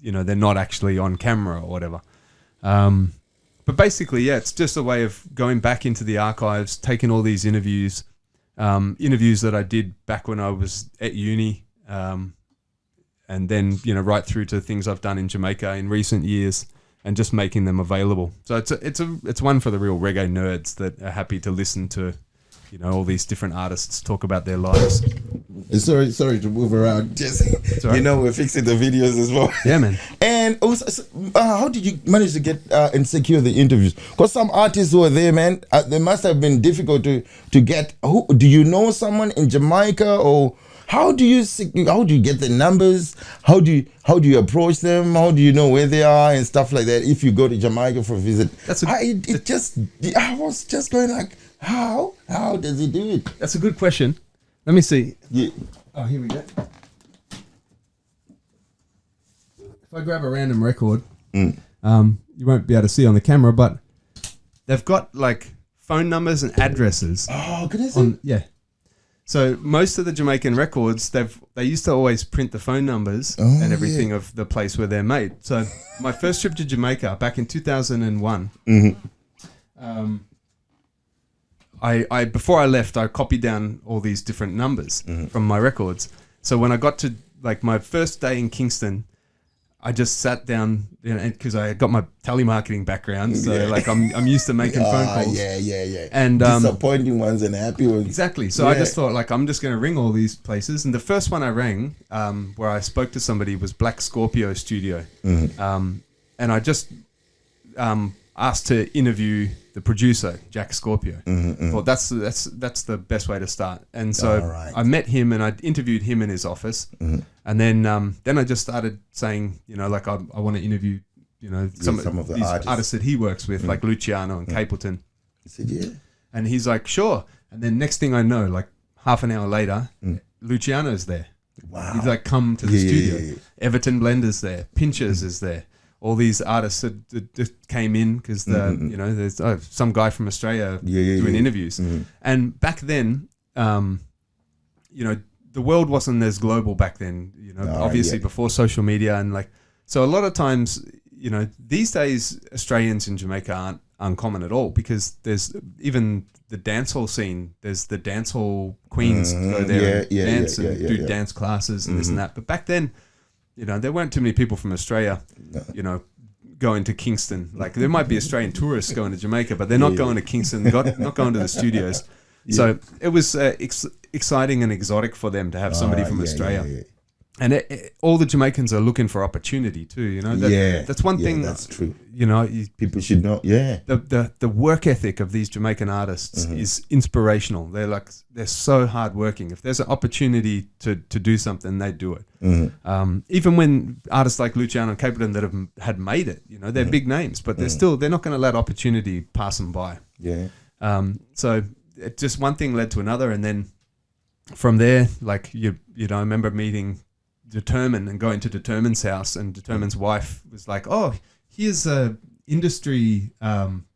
you know, they're not actually on camera or whatever. But basically, yeah, it's just a way of going back into the archives, taking all these interviews that I did back when I was at uni, and then, you know, right through to things I've done in Jamaica in recent years, and just making them available. So it's one for the real reggae nerds that are happy to listen to, you know, all these different artists talk about their lives. Sorry to move around, Jesse. You know, we're fixing the videos as well. Yeah, man. And also, how did you manage to get and secure the interviews? Because some artists who are there, man, they must have been difficult to get. Who do you know? Someone in Jamaica, or how do you get the numbers? How do you approach them? How do you know where they are and stuff like that? If you go to Jamaica for a visit, I was just going like, how does he do it? That's a good question. Let me see. Yeah. Oh, here we go. If I grab a random record, you won't be able to see on the camera, but they've got like phone numbers and addresses. Oh, can I see? Yeah. So most of the Jamaican records, they used to always print the phone numbers and everything of the place where they're made. So my first trip to Jamaica back in 2001, I before I left, I copied down all these different numbers from my records. So when I got to like my first day in Kingston, I just sat down, you know, because I got my telemarketing background, so like I'm used to making phone calls. Yeah. And disappointing ones and happy ones. Exactly. So I just thought, like, I'm just going to ring all these places. And the first one I rang, where I spoke to somebody, was Black Scorpio Studio, and I just asked to interview the producer, Jack Scorpio. Thought that's the best way to start. And so I met him and I interviewed him in his office. And then I just started saying, you know, like I want to interview, you know, some of the artists that he works with, like Luciano and Capleton. I said, yeah. And he's like, sure. And then next thing I know, like half an hour later, Luciano's there. Wow. He's like, come to the studio. Yeah. Everton Blender's there. Pinchers is there. All these artists that just came in because you know, there's some guy from Australia doing interviews. And back then, you know, the world wasn't as global back then. You know, obviously before social media and like, so a lot of times, you know, these days Australians in Jamaica aren't uncommon at all because there's even the dancehall scene. There's the dancehall queens go there and dance and do dance classes and this and that. But back then, you know, there weren't too many people from Australia, you know, going to Kingston. Like there might be Australian tourists going to Jamaica, but they're not going to Kingston, not going to the studios. So it was exciting and exotic for them to have somebody from Australia. And all the Jamaicans are looking for opportunity too, you know. That's one thing. That's true. You know, people should know. Yeah, the work ethic of these Jamaican artists is inspirational. They're so hardworking. If there's an opportunity to do something, they do it. Even when artists like Luciano and Capleton that had made it, you know, they're big names, but they're not going to let opportunity pass them by. Yeah. So it just one thing led to another, and then from there, like you know, I remember meeting Determine and going to Determine's house, and Determine's wife was like, "Oh, here's industry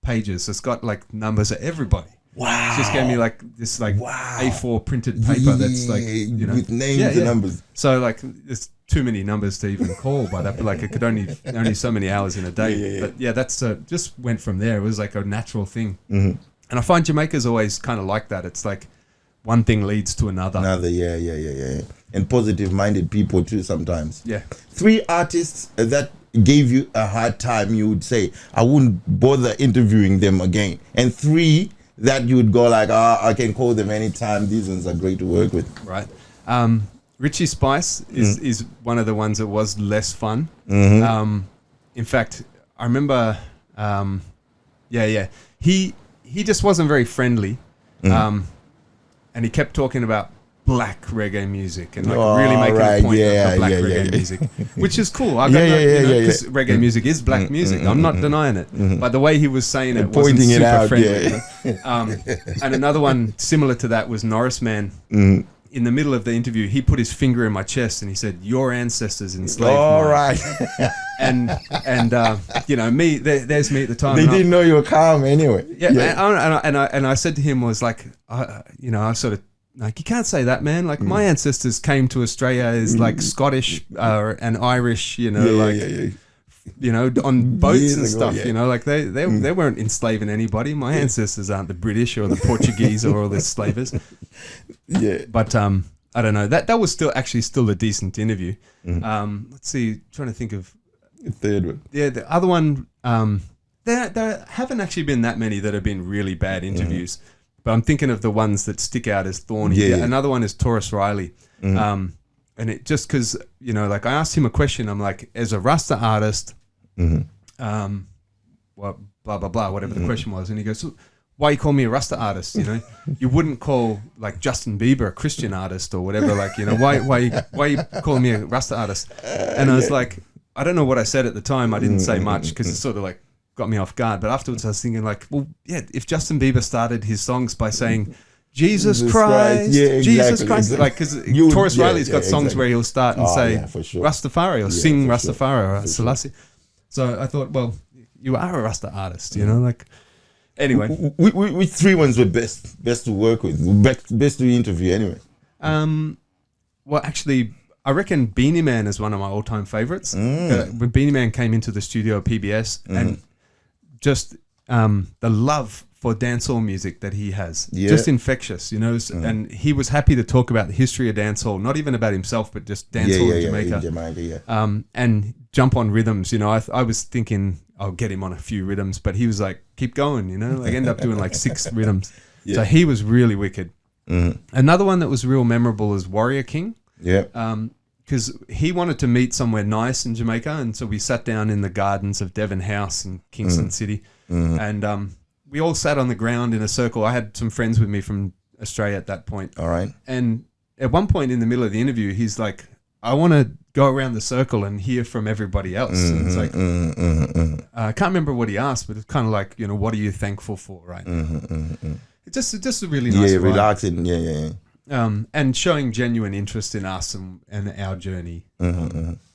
pages. It's got like numbers of everybody." Wow! She just gave me like this like A4 printed paper that's like, you know, with names and numbers. So like there's too many numbers to even call by that, but like it could only so many hours in a day. But yeah, that's just went from there. It was like a natural thing, and I find Jamaica's always kind of like that. It's like one thing leads to another. Yeah. And positive-minded people too sometimes. Yeah. 3 artists that gave you a hard time, you would say, I wouldn't bother interviewing them again. And 3 that you would go like, I can call them anytime. These ones are great to work with. Right. Richie Spice is one of the ones that was less fun. In fact, I remember, he just wasn't very friendly. And he kept talking about black reggae music and like really making a point of the black reggae music, which is cool. I got because reggae music is black music. I'm not denying it, but the way he was saying it wasn't super friendly. And another one similar to that was Norris Man. In the middle of the interview, he put his finger in my chest and he said, "Your ancestors enslaved mine." All right. and you know, me, there's me at the time. They didn't know you were calm anyway. And I said to him was like, you know, I sort of like, you can't say that, man. Like my ancestors came to Australia as like Scottish and Irish, you know, you know, on boats and stuff, you know, like they weren't enslaving anybody. My ancestors aren't the British or the Portuguese or all the slavers. Yeah. But I don't know. That was still a decent interview. Let's see, trying to think of the third one. Yeah, the other one, there haven't actually been that many that have been really bad interviews. But I'm thinking of the ones that stick out as thorny. Another one is Taurus Riley. And it just because, you know, like I asked him a question. I'm like, as a Rasta artist, well, blah, blah, blah, whatever the question was. And he goes, so why you call me a Rasta artist? You know, you wouldn't call like Justin Bieber a Christian artist or whatever. Like, you know, why you calling me a Rasta artist? And I was like, I don't know what I said at the time. I didn't say much because it sort of like got me off guard. But afterwards I was thinking like, well, yeah, if Justin Bieber started his songs by saying, Jesus Christ, Jesus Christ. Exactly. Like, because Taurus Riley's got songs where he'll start and say Rastafari or sing Rastafari or Selassie. So I thought, well, you are a Rasta artist, you know, like, anyway. Which 3 ones were best to work with, best to interview anyway? Well, actually, I reckon Beanie Man is one of my all-time favorites. When Beanie Man came into the studio at PBS and just the love for dancehall music that he has, just infectious, you know, and he was happy to talk about the history of dancehall, not even about himself, but just dancehall in Jamaica. And jump on rhythms, you know. I was thinking I'll get him on a few rhythms, but he was like, keep going, you know, like end up doing like 6 rhythms. So he was really wicked. Another one that was real memorable is Warrior King. Because he wanted to meet somewhere nice in Jamaica, and so we sat down in the gardens of Devon House in Kingston City, and we all sat on the ground in a circle. I had some friends with me from Australia at that point. All right. And at one point in the middle of the interview, he's like, I want to go around the circle and hear from everybody else. And it's like, I can't remember what he asked, but it's kind of like, you know, what are you thankful for, right? It's just a really nice vibe. Relaxing. Yeah. And showing genuine interest in us and our journey,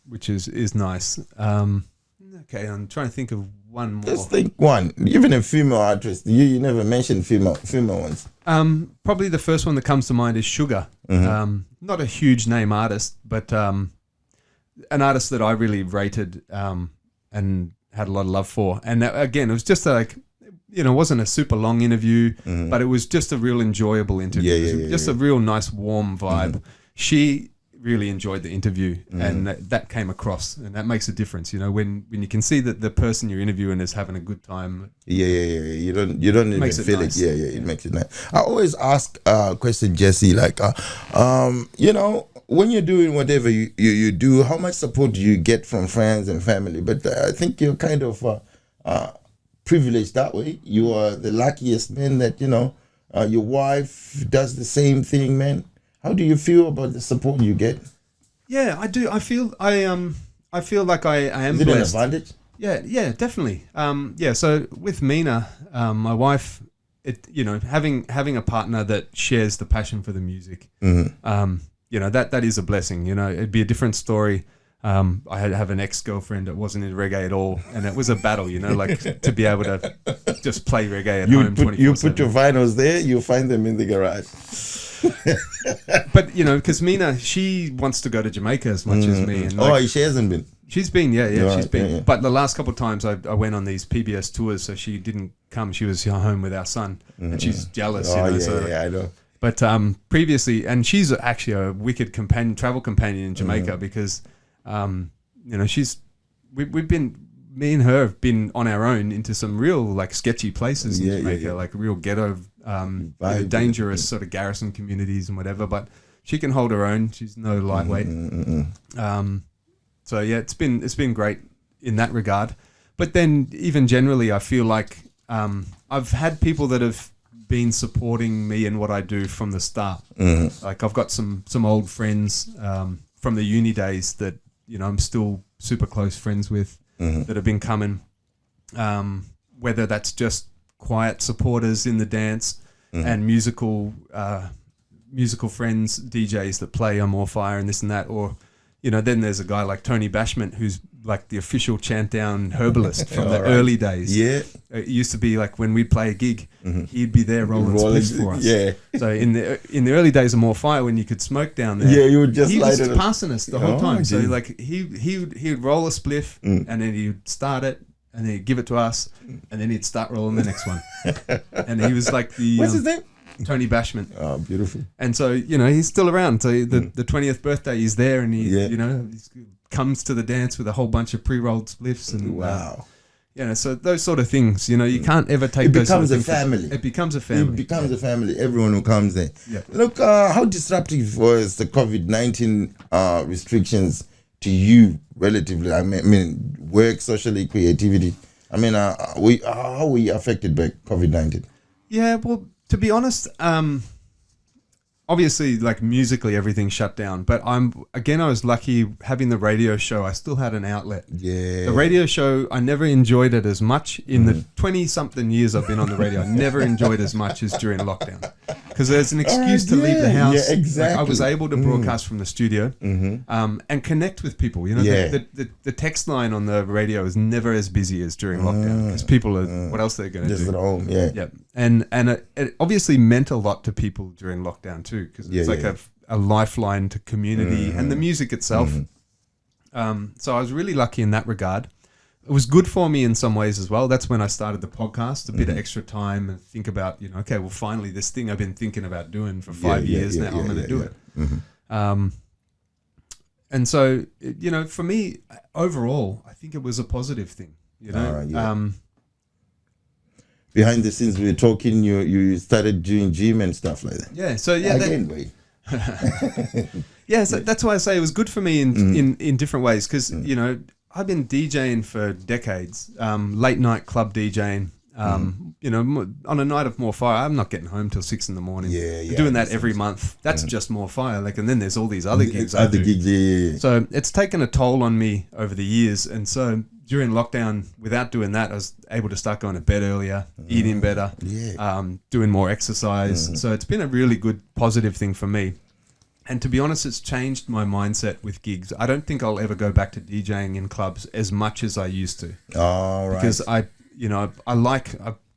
which is nice. Okay, I'm trying to think of one more. Just think one. Even a female artist. You never mentioned female ones. Probably the first one that comes to mind is Sugar. Not a huge name artist, but an artist that I really rated and had a lot of love for. And again, it was just like, you know, it wasn't a super long interview, but it was just a real enjoyable interview. Just a real nice, warm vibe. She really enjoyed the interview, and that came across, and that makes a difference. You know, when you can see that the person you're interviewing is having a good time. You don't even feel nice. It makes it nice. I always ask a question, Jesse, like, you know, when you're doing whatever you do, how much support do you get from friends and family? But I think you're kind of privileged that way. You are the luckiest man that, you know, your wife does the same thing, man. How do you feel about the support you get? Yeah, I do. I feel like I am blessed. Is it blessed. an advantage? Yeah, definitely. So with Mina, my wife, you know, having a partner that shares the passion for the music, you know, that is a blessing. You know, it'd be a different story. I have an ex-girlfriend that wasn't in reggae at all, and it was a battle, you know, like to be able to just play reggae at home 24/7. You put your vinyls there, you find them in the garage. But, you know, because Mina, she wants to go to Jamaica as much as me. And like, she hasn't been. She's been, she's been. Yeah. But the last couple of times I went on these PBS tours, so she didn't come. She was home with our son, and she's jealous. I know. But previously, and she's actually a wicked travel companion in Jamaica because, you know, me and her have been on our own into some real like sketchy places in Jamaica, like real ghetto, dangerous sort of garrison communities and whatever. But she can hold her own. She's no lightweight. So yeah, it's been great in that regard. But then even generally, I feel like I've had people that have been supporting me in what I do from the start. Like I've got some old friends from the uni days that, you know, I'm still super close friends with. That have been coming, whether that's just quiet supporters in the dance and musical friends, DJs that play on More Fire and this and that, or, you know, then there's a guy like Tony Bashment who's like the official chant down herbalist from the early days. Yeah, it used to be like when we'd play a gig, he'd be there rolling spliffs for us. Yeah. So in the early days of More Fire, when you could smoke down there, you would just he was passing us the whole time. So like he would roll a spliff and then he'd start it and then he'd give it to us and then he'd start rolling the next one. And he was like the what's his name? Tony Bashment. Oh, beautiful. And so, you know, he's still around. So the 20th birthday, he's there and he, you know, he comes to the dance with a whole bunch of pre-rolled spliffs. And, wow. You know, so those sort of things, you know, you can't ever take those sort of things. It becomes a family. It becomes a family. Everyone who comes there. Yeah. Look, how disruptive was the COVID-19 restrictions to you relatively? I mean, work, socially, creativity. I mean, how were we affected by COVID-19? Yeah, well, to be honest, obviously, like musically, everything shut down. But I was lucky having the radio show. I still had an outlet. Yeah. The radio show, I never enjoyed it as much in the 20-something years I've been on the radio. I never enjoyed as much as during lockdown because there's an excuse to leave the house. Yeah, exactly. Like I was able to broadcast from the studio and connect with people. You know, the text line on the radio is never as busy as during lockdown because people are what else they're going to do? Just at home. Yeah. Yeah. And it obviously meant a lot to people during lockdown too, because it's like a lifeline to community and the music itself. So I was really lucky in that regard. It was good for me in some ways as well. That's when I started the podcast, a bit of extra time and think about, you know, okay, well, finally this thing I've been thinking about doing for 5 years now, I'm going to do it. And so, you know, for me, overall, I think it was a positive thing, you know. Behind the scenes, we were talking, you started doing gym and stuff like that. Yeah, so yeah. Yeah, so that's why I say it was good for me in different ways because, you know, I've been DJing for decades, late night club DJing, You know, on a night of More Fire, I'm not getting home till 6 in the morning. Yeah. Doing that every month. That's just More Fire. Like, and then there's all these other gigs. Yeah. So it's taken a toll on me over the years. And so during lockdown, without doing that, I was able to start going to bed earlier, eating better, doing more exercise. So it's been a really good positive thing for me. And to be honest, it's changed my mindset with gigs. I don't think I'll ever go back to DJing in clubs as much as I used to. All right. Because I've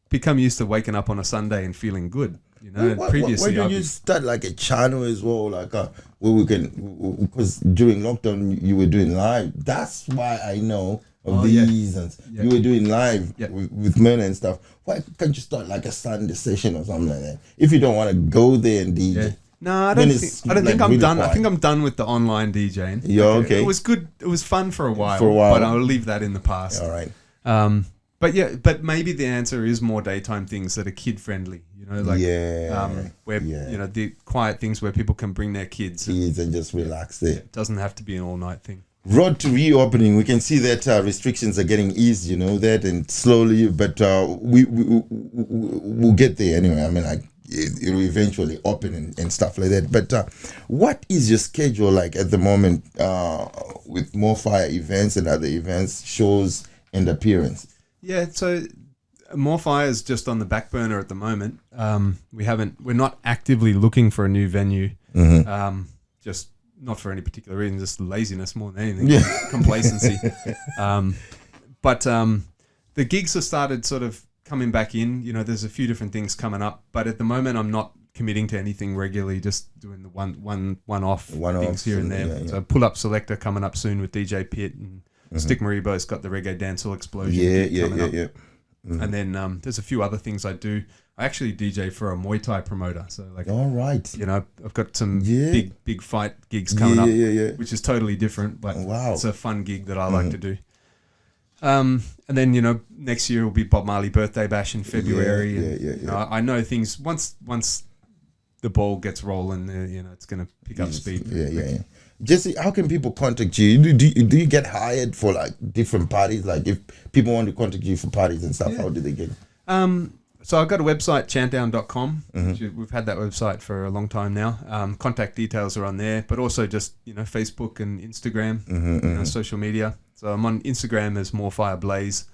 become used to waking up on a Sunday and feeling good. You know, previously, why don't you start like a channel as well, like where we can? Because during lockdown you were doing live. That's why I know of these, and you were doing live with men and stuff. Why can't you start like a Sunday session or something like that? If you don't want to go there and DJ. Yeah. No, I don't think I'm done. Quiet. I think I'm done with the online DJing. Yeah, okay. It was good. It was fun for a while. But I'll leave that in the past. All right. But maybe the answer is more daytime things that are kid friendly. You know, like where you know, the quiet things where people can bring their kids and just relax there. It doesn't have to be an all night thing. Road to reopening, we can see that restrictions are getting eased, you know that, and slowly, but we'll get there anyway. I mean, like, it'll eventually open and stuff like that. But what is your schedule like at the moment with More Fire events and other events, shows and appearance? Yeah, so More Fire is just on the back burner at the moment. We're not actively looking for a new venue. Just not for any particular reason, just laziness more than anything, complacency. But the gigs have started sort of coming back in. You know, there's a few different things coming up, but at the moment I'm not committing to anything regularly, just doing the one-off things here and there. So Pull Up Selector coming up soon with DJ Pitt, and Stick Maribo's got the Reggae-Dancehall Explosion coming up. And then there's a few other things I do. I actually DJ for a Muay Thai promoter. So like, all right, you know, I've got some big fight gigs coming up, which is totally different, but it's a fun gig that I like to do. And then, you know, next year will be Bob Marley Birthday Bash in February. You know, I know things once the ball gets rolling, you know, it's going to pick up speed. Jesse, how can people contact you? Do you get hired for like different parties? Like if people want to contact you for parties and stuff, how do they get? So I've got a website, chantdown.com. We've had that website for a long time now. Contact details are on there, but also just, you know, Facebook and Instagram, you know, social media. So I'm on Instagram as More Fire Blaze,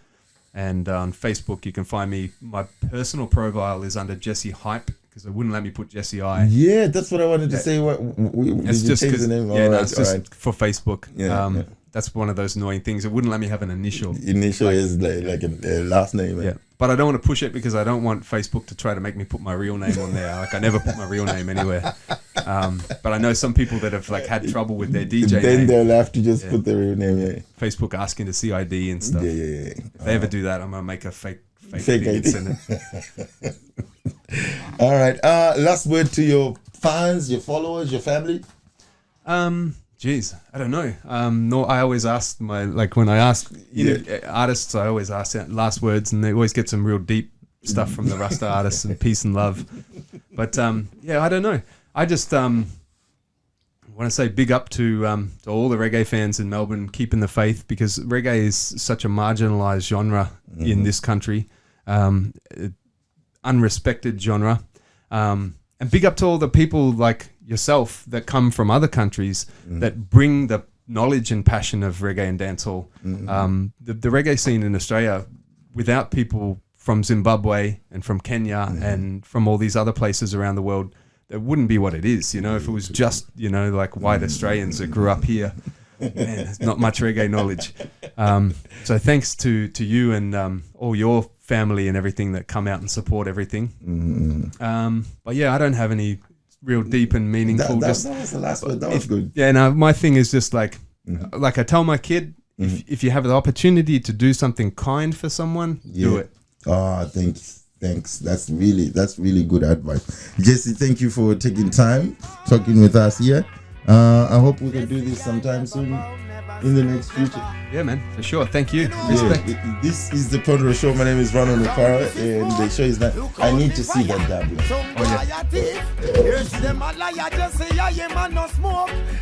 and on Facebook you can find me. My personal profile is under Jesse Hype, because they wouldn't let me put Jesse I. Yeah, that's what I wanted to say. It's just because it's just for Facebook. That's one of those annoying things. It wouldn't let me have an initial. Initial is like a last name. Yeah, but I don't want to push it because I don't want Facebook to try to make me put my real name on there. Like I never put my real name anywhere. But I know some people that have like had trouble with their DJ then name. They'll have to just put their real name. Facebook asking to see ID and stuff. If they ever do that, I'm gonna make a fake thing ID. And send it. All right. Last word to your fans, your followers, your family. Geez, I don't know. No, I always ask when I ask artists, I always ask last words, and they always get some real deep stuff from the Rasta artists and peace and love. But I don't know. I just want to say big up to all the reggae fans in Melbourne, keeping the faith, because reggae is such a marginalised genre in this country, unrespected genre. And big up to all the people like yourself that come from other countries that bring the knowledge and passion of reggae and dancehall. The reggae scene in Australia, without people from Zimbabwe and from Kenya and from all these other places around the world, it wouldn't be what it is. You know, if it was just, you know, like white Australians that grew up here, man, there's not much reggae knowledge. So thanks to you and all your family and everything that come out and support everything. But yeah, I don't have any real deep and meaningful. That was the last one. That was good. Yeah, no, my thing is just like I tell my kid, if you have the opportunity to do something kind for someone, do it. Oh, thanks. That's really good advice. Jesse, thank you for taking time talking with us here. I hope we can do this sometime soon in the next future. Yeah, man, for sure. Thank you. Respect. This is the Ponderer Show. My name is Ronald O'Carra, and the show is that I need to see that double.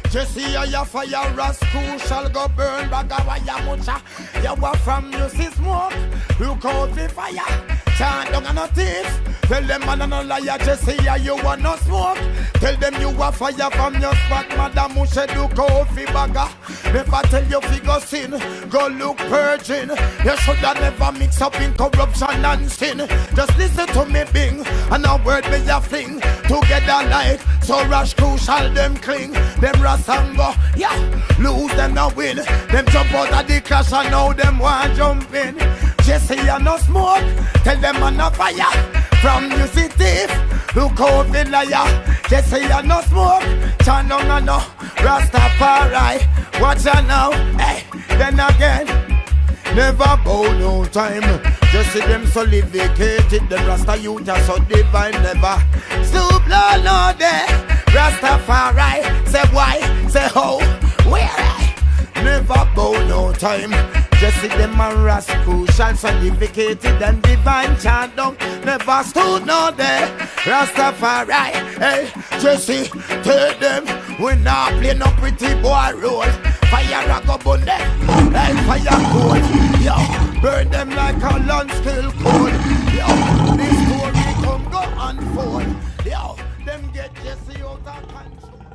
Jesse, I fire rascal shall go burn bagawaya mucha. You were from you see smoke. Look out the fire. chant down and a thief. Tell them man and no liar, Jesse, you want no smoke. Tell them you a fire from your spot, Madam Mushe do coffee bagger. Never tell you figure sin, go look purging. You shoulda never mix up in corruption and sin. Just listen to me bing, and a word me a fling. Together like, so rush crucial them cling. Them rasango, yeah, lose them no win. Them jump out of the clash and now them want jump in. Jesse you no smoke, tell them man a fire. From you see thief, look out the liar. Jesse you no smoke, chant down and no Rastafari. Watch out now, hey, then again. Never bow no time. Just see them solidificated. Them Rasta youth are so divine. Never stoop low no day. Rastafari, say why, say how, where I. Never bow no time. Just see them and Rascaltian solidificated and divine chant down. Never stood no day. Rastafari, hey, Jesse, tell them we not play no pretty boy role. Fire a go burn them like fire coal. Yo, burn them like a lunch kill coal. Yo, this story come go unfold.